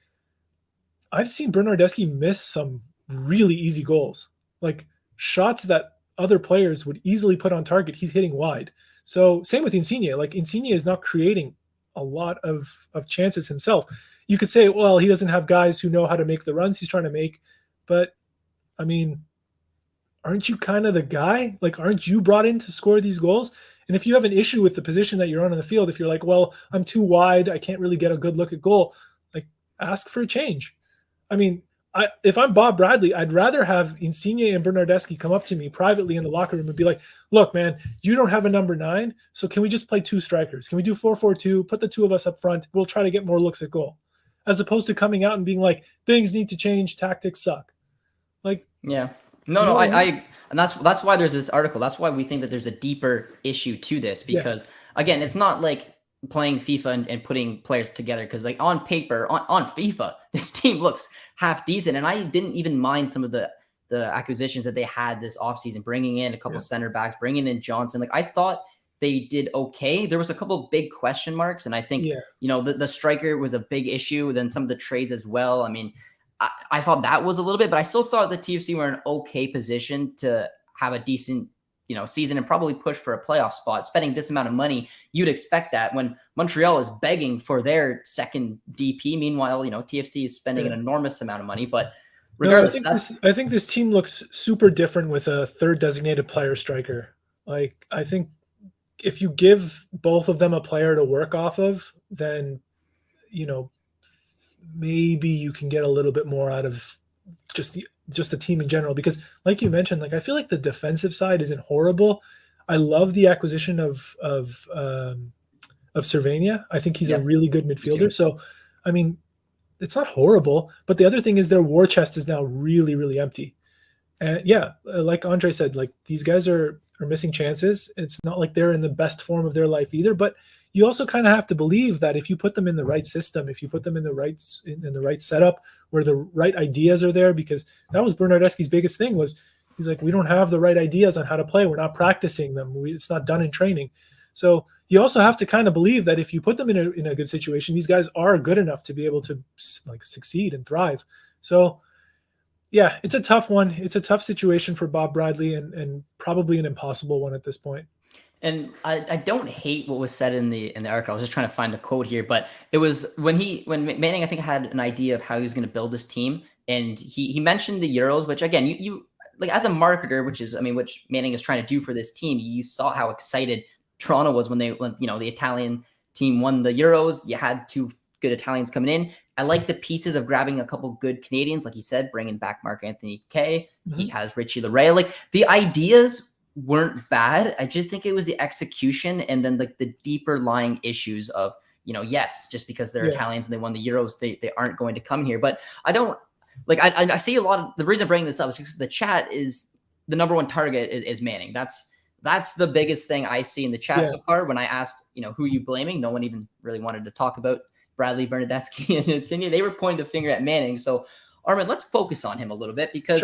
I've seen Bernardeschi miss some really easy goals, like shots that other players would easily put on target. He's hitting wide. So same with Insigne. Like, Insigne is not creating a lot of chances himself. You could say, well, he doesn't have guys who know how to make the runs he's trying to make. But, I mean, aren't you kind of the guy? Like, aren't you brought in to score these goals? And if you have an issue with the position that you're on in the field, if you're like, well, I'm too wide, I can't really get a good look at goal, like, ask for a change. I mean, if I'm Bob Bradley, I'd rather have Insigne and Bernardeschi come up to me privately in the locker room and be like, look, man, you don't have a number 9, so can we just play 2 strikers? Can we do 4-4-2, put the 2 of us up front? We'll try to get more looks at goal. As opposed to coming out and being like, things need to change, tactics suck. Like, yeah. No, I and that's why there's this article. That's why we think that there's a deeper issue to this, because again, it's not like playing FIFA and putting players together, because like on paper, on FIFA, this team looks half decent. And I didn't even mind some of the acquisitions that they had this offseason, bringing in a couple center backs, bringing in Johnson. Like, I thought they did okay. There was a couple big question marks, and I think the striker was a big issue. Then some of the trades as well. I mean, I thought that was a little bit, but I still thought the TFC were in an okay position to have a decent, season and probably push for a playoff spot. Spending this amount of money, you'd expect that when Montreal is begging for their second DP. Meanwhile, TFC is spending an enormous amount of money. But regardless, I think this team looks super different with a third designated player striker. Like, I think if you give both of them a player to work off of, then maybe you can get a little bit more out of just the team in general. Because, like you mentioned, like I feel like the defensive side isn't horrible. I love the acquisition of Cervania. I think he's a really good midfielder. So, I mean, it's not horrible. But the other thing is their war chest is now really, really empty. And like Andre said, like these guys are missing chances. It's not like they're in the best form of their life either. But you also kind of have to believe that if you put them in the right system, if you put them in the right setup where the right ideas are there, because that was Bernardeschi's biggest thing was he's like, we don't have the right ideas on how to play. We're not practicing them. It's not done in training. So you also have to kind of believe that if you put them in a good situation, these guys are good enough to be able to like succeed and thrive. So yeah, it's a tough one. It's a tough situation for Bob Bradley and probably an impossible one at this point. And I don't hate what was said in the article. I was just trying to find the quote here, but it was when Manning, I think, had an idea of how he was going to build this team, and he mentioned the Euros, which again, you like as a marketer, which Manning is trying to do for this team. You saw how excited Toronto was when the Italian team won the Euros. You had two good Italians coming in. I like the pieces of grabbing a couple good Canadians, like he said, bringing back Marc-Anthony Kaye. He has Richie Laryea. Like the ideas weren't bad. I just think it was the execution and then like the deeper lying issues of, yes, just because they're Italians and they won the Euros, they aren't going to come here. But I don't like, I see a lot of the reason I'm bringing this up is because the chat is the number one target is Manning. That's the biggest thing I see in the chat so far. When I asked, who are you blaming? No one even really wanted to talk about Bradley, Bernardeschi, and Insigne. They were pointing the finger at Manning. So Armin, let's focus on him a little bit because,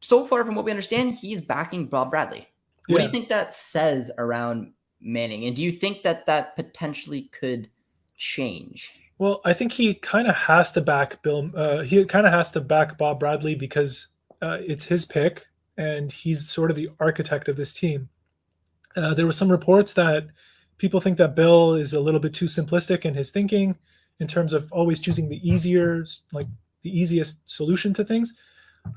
so far, from what we understand, he's backing Bob Bradley. What do you think that says around Manning? And do you think that potentially could change? Well, I think he kind of has to back he kind of has to back Bob Bradley because it's his pick, and he's sort of the architect of this team. There were some reports that people think that Bill is a little bit too simplistic in his thinking in terms of always choosing the easiest solution to things.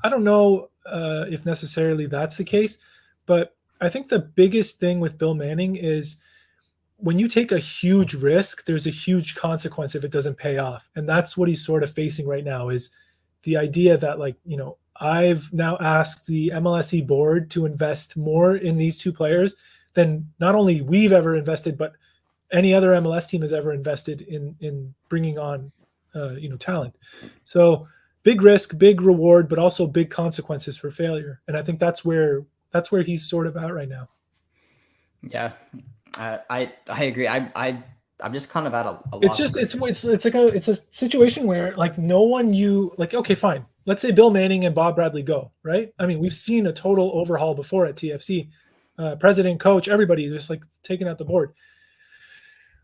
I don't know if necessarily that's the case, but I think the biggest thing with Bill Manning is when you take a huge risk, there's a huge consequence if it doesn't pay off. And that's what he's sort of facing right now is the idea that I've now asked the MLSE board to invest more in these two players than not only we've ever invested, but any other MLS team has ever invested in bringing on, talent. So big risk, big reward, but also big consequences for failure. And I think that's where he's sort of at right now. Yeah, I agree. I'm just kind of at a loss. It's a situation where no one okay, fine. Let's say Bill Manning and Bob Bradley go, right? I mean, we've seen a total overhaul before at TFC. President, coach, everybody just taken out the board.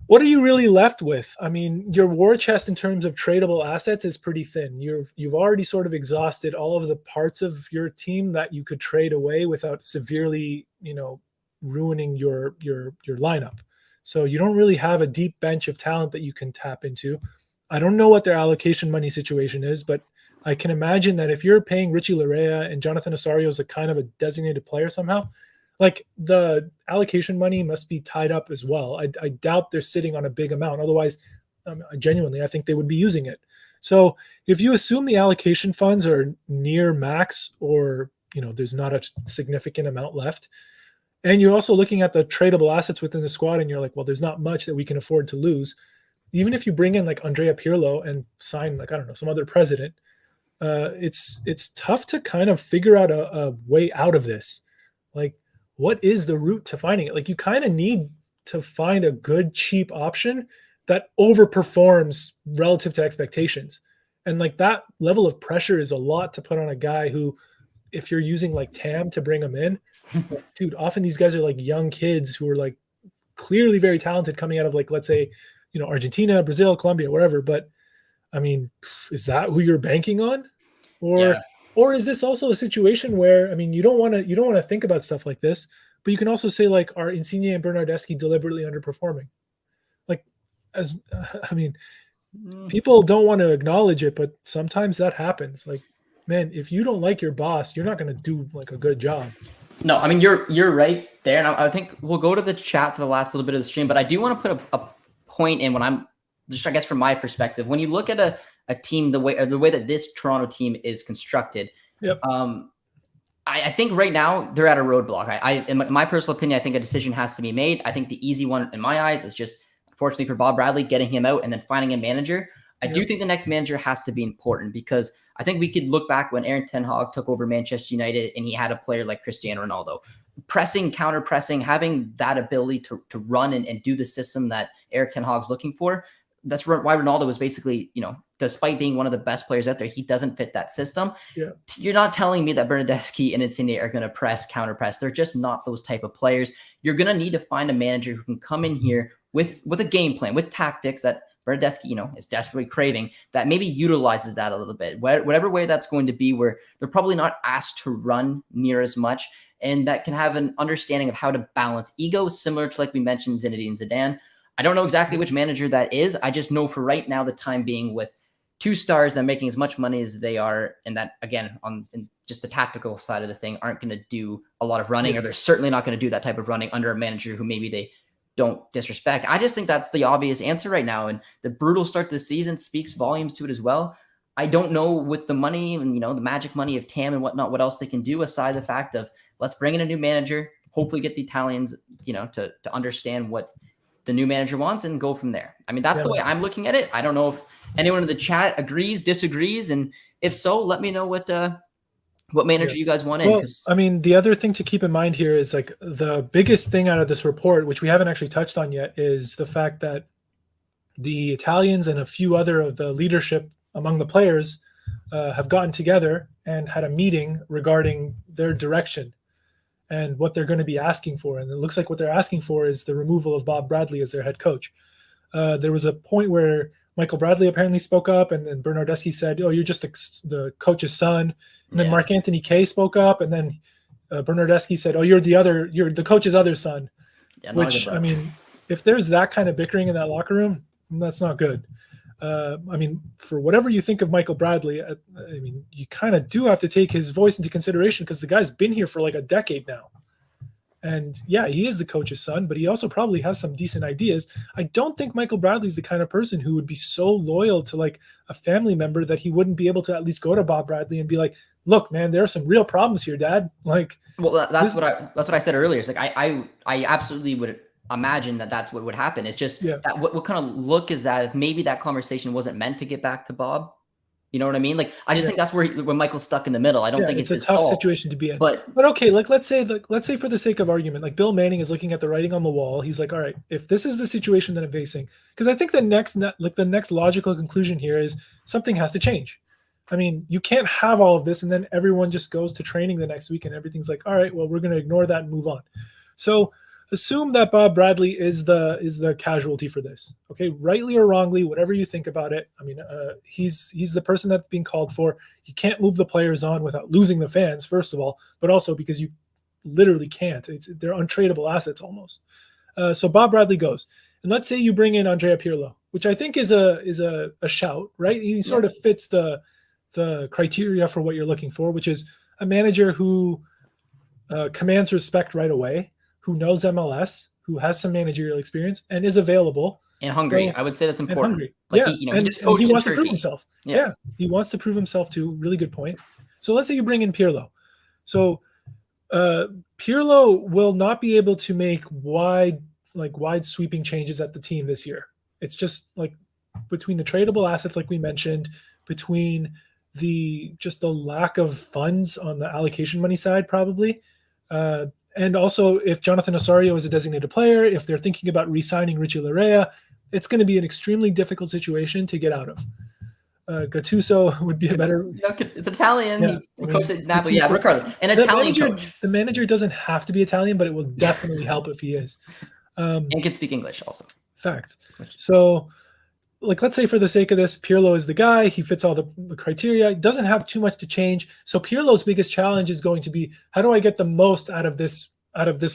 What are you really left with? I mean, your war chest in terms of tradable assets is pretty thin. You've already sort of exhausted all of the parts of your team that you could trade away without severely, ruining your lineup. So you don't really have a deep bench of talent that you can tap into. I don't know what their allocation money situation is, but I can imagine that if you're paying Richie Laryea and Jonathan Osorio as a kind of a designated player somehow, the allocation money must be tied up as well. I doubt they're sitting on a big amount. Otherwise, genuinely, I think they would be using it. So if you assume the allocation funds are near max or, there's not a significant amount left, and you're also looking at the tradable assets within the squad and you're like, well, there's not much that we can afford to lose. Even if you bring in Andrea Pirlo and sign some other president, it's tough to kind of figure out a way out of this. What is the route to finding it? You kind of need to find a good, cheap option that overperforms relative to expectations. And that level of pressure is a lot to put on a guy who, if you're using Tam to bring him in, dude, often these guys are young kids who are clearly very talented coming out of let's say, Argentina, Brazil, Colombia, wherever. But I mean, is that who you're banking on? Or Or is this also a situation where, I mean, you don't want to think about stuff like this, but you can also say, like, are Insigne and Bernardeschi deliberately underperforming? Like, as I mean, people don't want to acknowledge it, but sometimes that happens. Like, man, if you don't like your boss, you're not going to do like a good job. No, I mean you're right there, and I think we'll go to the chat for the last little bit of the stream. But I do want to put a point in when I'm just, I guess, from my perspective, when you look at a team the way that this Toronto team is constructed. Yep. I think right now they're at a roadblock. In my personal opinion, I think a decision has to be made. I think the easy one in my eyes is just, unfortunately for Bob Bradley, getting him out and then finding a manager. I do think the next manager has to be important, because I think we could look back when Aaron Ten Hag took over Manchester United and he had a player like Cristiano Ronaldo. Pressing, counter-pressing, having that ability to run and do the system that Eric Ten Hag's looking for. That's why Ronaldo was basically, despite being one of the best players out there, he doesn't fit that system. Yeah. You're not telling me that Bernardeschi and Insigne are going to press, counter-press. They're just not those type of players. You're going to need to find a manager who can come in here with a game plan, with tactics that Bernardeschi, is desperately craving, that maybe utilizes that a little bit. Whatever way that's going to be, where they're probably not asked to run near as much, and that can have an understanding of how to balance ego, similar to, like we mentioned, Zinedine Zidane. I don't know exactly which manager that is. I just know for right now, the time being, with two stars that are making as much money as they are, and that, again, on just the tactical side of the thing, aren't going to do a lot of running, or they're certainly not going to do that type of running under a manager who maybe they don't disrespect. I just think that's the obvious answer right now. And the brutal start to the season speaks volumes to it as well. I don't know, with the money and, the magic money of TAM and whatnot, what else they can do aside the fact of, let's bring in a new manager, hopefully get the Italians, to understand what the new manager wants and go from there. I mean, that's the way I'm looking at it. I don't know if anyone in the chat agrees, disagrees. And if so, let me know what manager you guys want in. Well, I mean, the other thing to keep in mind here is, like, the biggest thing out of this report, which we haven't actually touched on yet, is the fact that the Italians and a few other of the leadership among the players have gotten together and had a meeting regarding their direction and what they're going to be asking for. And it looks like what they're asking for is the removal of Bob Bradley as their head coach. There was a point where Michael Bradley apparently spoke up, and then Bernardeschi said, "Oh, you're just the coach's son." And then Mark Anthony Kaye spoke up, and then Bernardeschi said, "Oh, you're the coach's other son." Yeah, which, I mean, if there's that kind of bickering in that locker room, that's not good. I mean, for whatever you think of Michael Bradley, I mean, you kind of do have to take his voice into consideration, because the guy's been here for like a decade now. And yeah, he is the coach's son, but he also probably has some decent ideas. I don't think Michael Bradley's the kind of person who would be so loyal to, like, a family member that he wouldn't be able to at least go to Bob Bradley and be like, "Look, man, there are some real problems here, Dad." Like, well, that's what I said earlier. It's like I absolutely would imagine that that's what would happen. It's just that what kind of look is that if maybe that conversation wasn't meant to get back to Bob? You know what I mean? Like, I just think that's where Michael's stuck in the middle. I don't think it's a his tough fault. situation to be in. But okay, like, let's say for the sake of argument, like, Bill Manning is looking at the writing on the wall. He's like, all right, if this is the situation that I'm facing, because I think the next logical conclusion here is something has to change. I mean, you can't have all of this and then everyone just goes to training the next week and everything's like, all right, well, we're going to ignore that and move on. So assume that Bob Bradley is the casualty for this. Okay, rightly or wrongly, whatever you think about it. I mean, he's the person that's being called for. You can't move the players on without losing the fans, first of all, but also because you literally can't. They're untradeable assets almost. So Bob Bradley goes, and let's say you bring in Andrea Pirlo, which I think is a shout, right? He sort of fits the criteria for what you're looking for, which is a manager who commands respect right away, who knows MLS, who has some managerial experience, and is available. And hungry. I would say that's important. Hungry. Like, he wants to prove himself. Yeah, he wants to prove himself too. Really good point. So let's say you bring in Pirlo. So Pirlo will not be able to make wide sweeping changes at the team this year. It's just like between the tradable assets, like we mentioned, between the lack of funds on the allocation money side, probably. And also, if Jonathan Osorio is a designated player, if they're thinking about re-signing Richie Larea, it's going to be an extremely difficult situation to get out of. Gattuso would be a better... It's Italian. He coached at Napoli. Yeah, regardless. An Italian coach. The manager doesn't have to be Italian, but it will definitely help if he is. And can speak English also. Fact. So like, let's say for the sake of this, Pirlo is the guy. He fits all the criteria. Doesn't have too much to change. So Pirlo's biggest challenge is going to be, how do I get the most out of this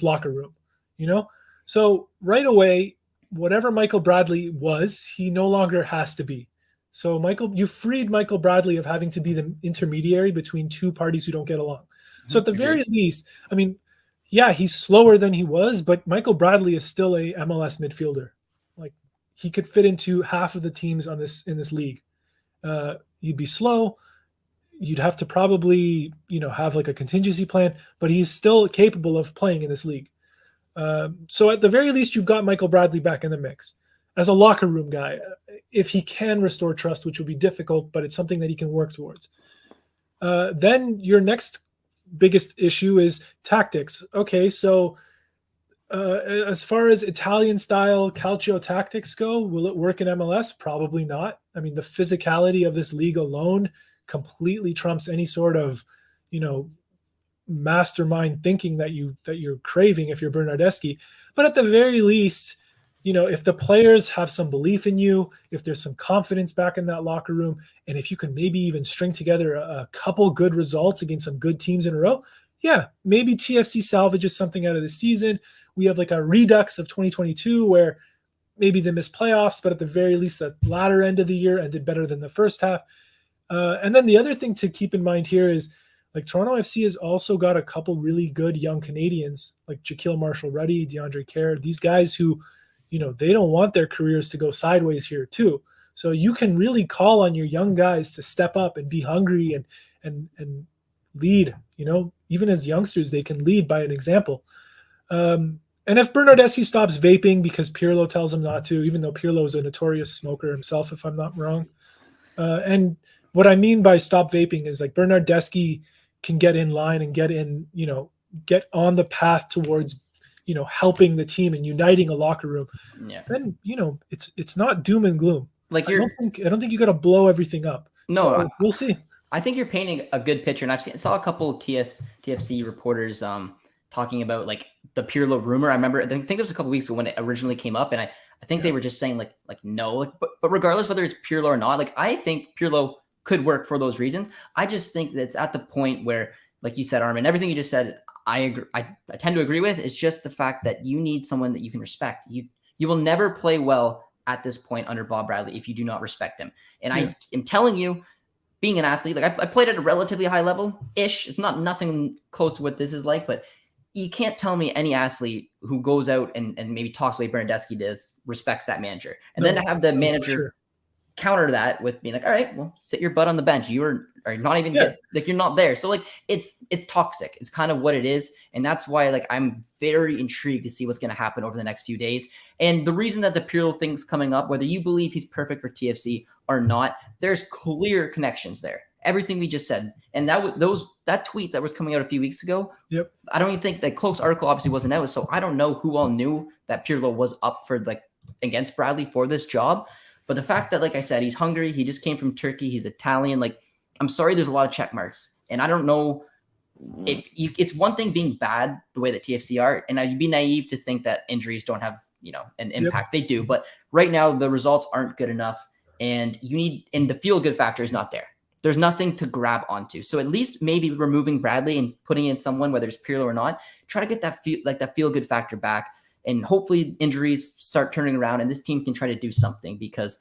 locker room? You know? So right away, whatever Michael Bradley was, he no longer has to be. So you freed Michael Bradley of having to be the intermediary between two parties who don't get along. So at the very least, I mean, yeah, he's slower than he was, but Michael Bradley is still a MLS midfielder. Like, he could fit into half of the teams in this league. You'd be slow. You'd have to probably, have like a contingency plan, but he's still capable of playing in this league. So at the very least, you've got Michael Bradley back in the mix as a locker room guy, if he can restore trust, which would be difficult, but it's something that he can work towards. Then your next biggest issue is tactics. Okay, so as far as Italian style calcio tactics go, will it work in MLS? Probably not. I mean, the physicality of this league alone completely trumps any sort of, mastermind thinking that you're craving if you're Bernardeschi. But at the very least, if the players have some belief in you, if there's some confidence back in that locker room, and if you can maybe even string together a couple good results against some good teams in a row, yeah, maybe TFC salvages something out of the season. We have like a redux of 2022 where maybe they missed playoffs, but at the very least, the latter end of the year ended better than the first half. And then the other thing to keep in mind here is, like, Toronto FC has also got a couple really good young Canadians, like Jaquil Marshall-Ruddy, DeAndre Kerr, these guys who, they don't want their careers to go sideways here too. So you can really call on your young guys to step up and be hungry and lead. Even as youngsters, they can lead by an example. And if Bernardeschi stops vaping because Pirlo tells him not to, even though Pirlo is a notorious smoker himself, if I'm not wrong. And what I mean by stop vaping is, like, Bernardeschi can get in line and get on the path towards, helping the team and uniting a locker room. Yeah. Then, it's not doom and gloom. Like, I don't think you got to blow everything up. No, so we'll see. I think you're painting a good picture, and saw a couple of TFC reporters talking about, like, the Pirlo rumor. I think it was a couple of weeks ago when it originally came up, and I think they were just saying like no, but regardless whether it's Pirlo or not, like, I think Pirlo could work for those reasons. I just think that it's at the point where, like you said, Armin, everything you just said, I agree. I tend to agree with. It's just the fact that you need someone that you can respect. You will never play well at this point under Bob Bradley if you do not respect him. And I am telling you, being an athlete, like, I played at a relatively high level-ish. It's nothing close to what this is like, but you can't tell me any athlete who goes out and maybe talks the way Bernardeschi does respects that manager. And then to have the manager counter that with being like, all right, well, sit your butt on the bench. You are not even like, you're not there. So, like, it's toxic. It's kind of what it is. And that's why, like, I'm very intrigued to see what's going to happen over the next few days. And the reason that the Pirlo thing's coming up, whether you believe he's perfect for TFC or not, there's clear connections there. Everything we just said. And that tweets that was coming out a few weeks ago. Yep. I don't even think that Kloke's article obviously wasn't out. So I don't know who all knew that Pirlo was up for, like, against Bradley for this job. But the fact that, like I said, he's hungry, he just came from Turkey, he's Italian. Like, I'm sorry, there's a lot of check marks. And I don't know if it's one thing being bad the way that TFC are, and I'd be naive to think that injuries don't have, an impact. They do. But right now, the results aren't good enough. And the feel-good factor is not there. There's nothing to grab onto. So at least maybe removing Bradley and putting in someone, whether it's Pirlo or not, try to get that feel-good factor back. And hopefully injuries start turning around and this team can try to do something, because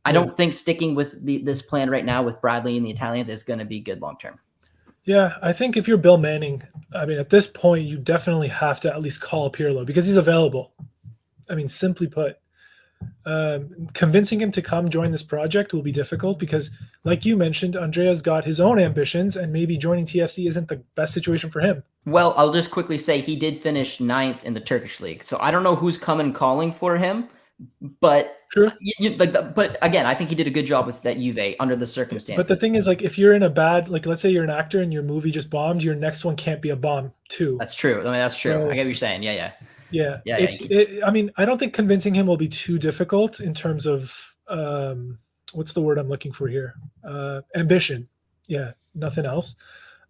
I don't think sticking with this plan right now with Bradley and the Italians is going to be good long-term. Yeah, I think if you're Bill Manning, I mean, at this point, you definitely have to at least call Pirlo because he's available. I mean, simply put, convincing him to come join this project will be difficult because, like you mentioned, Andrea's got his own ambitions and maybe joining TFC isn't the best situation for him. Well, I'll just quickly say he did finish 9th in the Turkish league. So I don't know who's coming calling for him, but true. But again, I think he did a good job with that Juve under the circumstances. But the thing is, like, if you're in a bad, like, let's say you're an actor and your movie just bombed, your next one can't be a bomb too. That's true. I mean, that's true. So, I get what you're saying. Yeah. I mean, I don't think convincing him will be too difficult in terms of what's the word I'm looking for here? Ambition. Yeah, nothing else.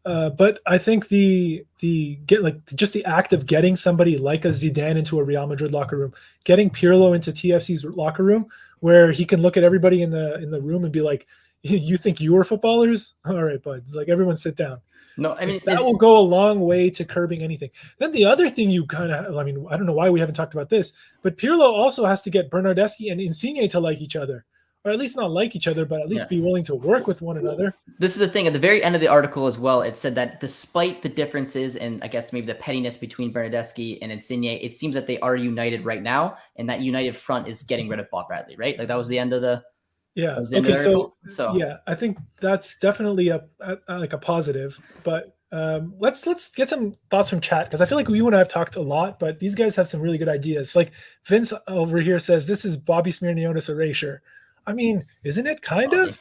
But I think just the act of getting somebody like a Zidane into a Real Madrid locker room, getting Pirlo into TFC's locker room where he can look at everybody in the room and be like, "You think you are footballers? All right, buds. Like everyone sit down." No, I mean, That will go a long way to curbing anything. Then the other thing you kind of, I mean, I don't know why we haven't talked about this, but Pirlo also has to get Bernardeschi and Insigne to like each other, or at least not like each other, but at least be willing to work with one another. This is the thing. At the very end of the article as well, it said that despite the differences and I guess maybe the pettiness between Bernardeschi and Insigne, it seems that they are united right now, and that united front is getting rid of Bob Bradley, right? Like that was the end of the Okay, so yeah, I think that's definitely a like a positive. But let's get some thoughts from chat, because I feel like you and I have talked a lot, but these guys have some really good ideas. Like Vince over here says, this is Bobby Smirniotis erasure. I mean, isn't it kind of?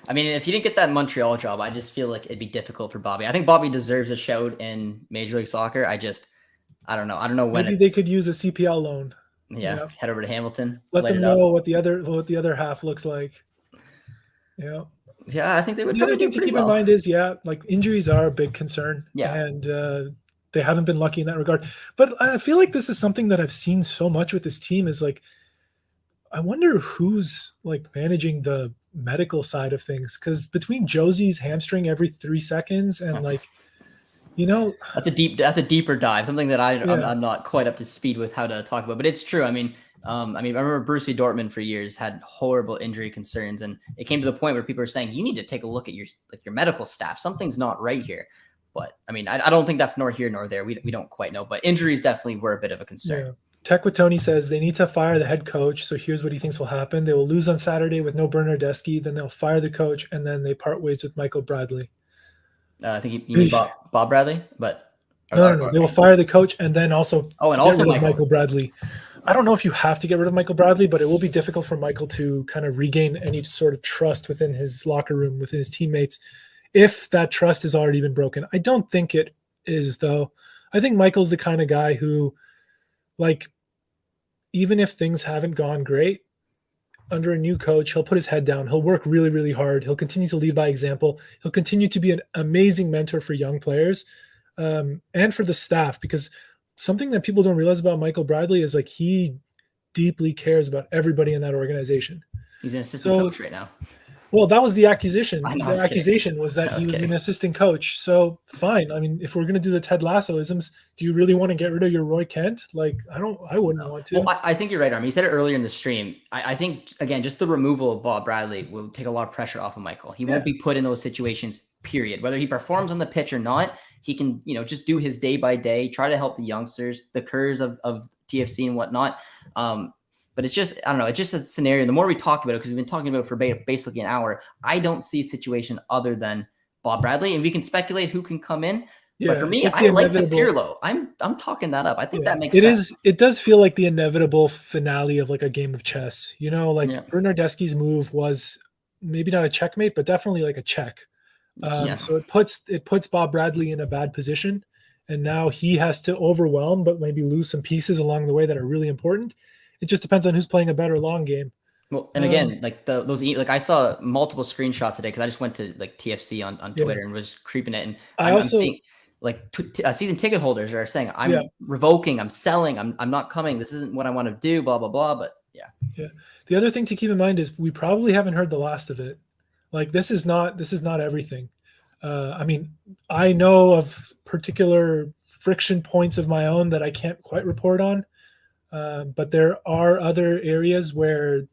I mean, if you didn't get that Montreal job, I just feel like it'd be difficult for Bobby. I think Bobby deserves a shout in Major League Soccer. I don't know. I don't know when. Maybe they could use a CPL loan. Yeah, head over to Hamilton. Let them know what the other half looks like. Yeah. Yeah, I think they would. The other thing to keep in mind is, like injuries are a big concern. Yeah. And they haven't been lucky in that regard. But I feel like this is something that I've seen so much with this team is like, I wonder who's like managing the medical side of things, because between Josie's hamstring every 3 seconds and like, that's a deeper dive, something that I'm not quite up to speed with how to talk about, but it's true. I mean, I remember Borussia Dortmund for years had horrible injury concerns, and it came to the point where people were saying, you need to take a look at your medical staff. Something's not right here. But I mean, I don't think that's nor here nor there. We don't quite know, but injuries definitely were a bit of a concern. Yeah. Tech with Tony says they need to fire the head coach. So here's what he thinks will happen. They will lose on Saturday with no Bernardeschi. Then they'll fire the coach, and then they part ways with Michael Bradley. I think you mean Bob Bradley, but no. They will fire the coach and then also Michael Bradley. I don't know if you have to get rid of Michael Bradley, but it will be difficult for Michael to kind of regain any sort of trust within his locker room, within his teammates, if that trust has already been broken. I don't think it is, though. I think Michael's the kind of guy who, like, even if things haven't gone great, under a new coach, he'll put his head down. He'll work really, really hard. He'll continue to lead by example. He'll continue to be an amazing mentor for young players and for the staff, because something that people don't realize about Michael Bradley is like he deeply cares about everybody in that organization. He's an assistant coach right now. Well, that was the accusation. The accusation was that he was an assistant coach. So fine. I mean, if we're going to do the Ted Lasso-isms, do you really want to get rid of your Roy Kent? Like, I wouldn't want to. Well, I think you're right, Army. You said it earlier in the stream. I think, again, just the removal of Bob Bradley will take a lot of pressure off of Michael. He won't be put in those situations, period. Whether he performs on the pitch or not, he can, just do his day by day, try to help the youngsters, the Kerrs of TFC and whatnot. But it's just, I don't know, it's just a scenario. The more we talk about it, because we've been talking about it for basically an hour, I don't see a situation other than Bob Bradley. And we can speculate who can come in. Yeah, but for me, I like the Pirlo. I'm talking that up. I think that makes sense. It does feel like the inevitable finale of like a game of chess. Bernardeschi's move was maybe not a checkmate, but definitely like a check. So it puts Bob Bradley in a bad position. And now he has to overwhelm, but maybe lose some pieces along the way that are really important. It just depends on who's playing a better long game. Well, and again, I saw multiple screenshots today because I just went to like TFC on Twitter and was creeping it, and I'm seeing like season ticket holders are saying I'm revoking, I'm selling, I'm not coming. This isn't what I want to do. Blah blah blah. But yeah. The other thing to keep in mind is we probably haven't heard the last of it. Like this is not everything. I mean, I know of particular friction points of my own that I can't quite report on. But there are other areas where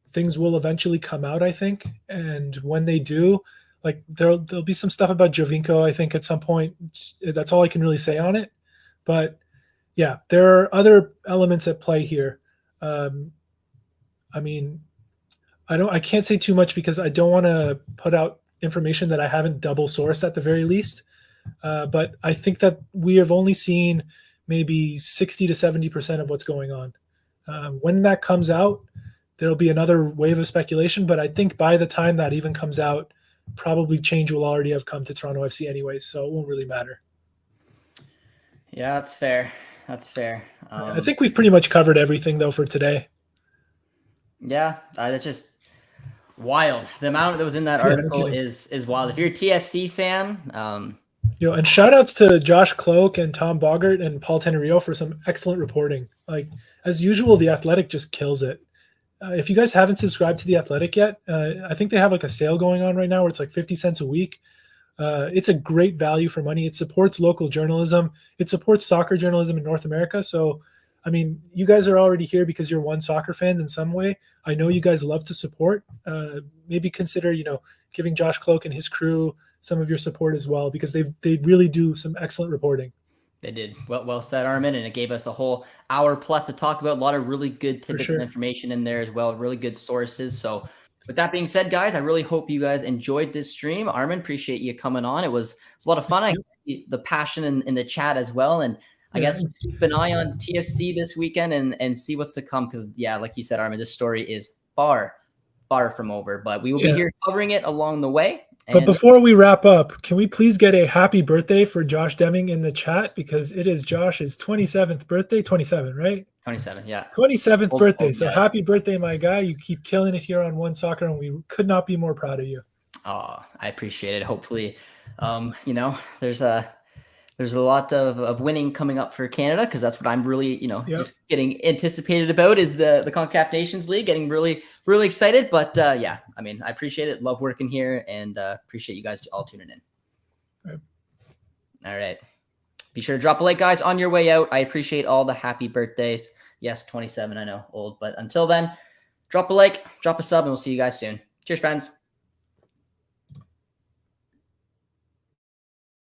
things will eventually come out, I think. And when they do, like there'll be some stuff about Jovinko, I think, at some point. That's all I can really say on it. But yeah, there are other elements at play here. I mean, I can't say too much because I don't want to put out information that I haven't double sourced at the very least. But I think that we have only seen maybe 60 to 70% of what's going on. When that comes out, there'll be another wave of speculation, but I think by the time that even comes out, probably change will already have come to Toronto FC anyways, so it won't really matter. Yeah, that's fair. I think we've pretty much covered everything, though, for today. Yeah, that's just wild. The amount that was in that article is wild. If you're a TFC fan... and shout outs to Josh Kloke and Tom Boggart and Paul Tenerio for some excellent reporting. Like, as usual, The Athletic just kills it. if you guys haven't subscribed to The Athletic yet, I think they have like a sale going on right now where it's like 50 cents a week. It's a great value for money. It supports local journalism. It supports soccer journalism in North America. So, I mean, you guys are already here because you're one soccer fans in some way. I know you guys love to support. Maybe consider, giving Josh Kloke and his crew some of your support as well, because they really do some excellent reporting. They did. Well said, Armin, and it gave us a whole hour plus to talk about. A lot of really good tidbits sure. of information in there as well, really good sources. So with that being said, guys, I really hope you guys enjoyed this stream. Armin, appreciate you coming on. It was a lot of fun. I see the passion in the chat as well. And I guess keep an eye on TFC this weekend and see what's to come. Because, yeah, like you said, Armin, this story is far from over. But we will be here covering it along the way. But before we wrap up, can we please get a happy birthday for Josh Deming in the chat? Because it is Josh's 27th birthday. 27, right? 27, yeah. 27th birthday. So guy. happy birthday, my guy. You keep killing it here on One Soccer, and we could not be more proud of you. Oh, I appreciate it. Hopefully, there's a lot of winning coming up for Canada, because that's what I'm really, just getting anticipated about is the CONCACAF Nations League, getting really, really excited. But yeah, I mean, I appreciate it. Love working here, and appreciate you guys all tuning in. All right. Be sure to drop a like, guys, on your way out. I appreciate all the happy birthdays. Yes, 27, I know, old. But until then, drop a like, drop a sub, and we'll see you guys soon. Cheers, friends.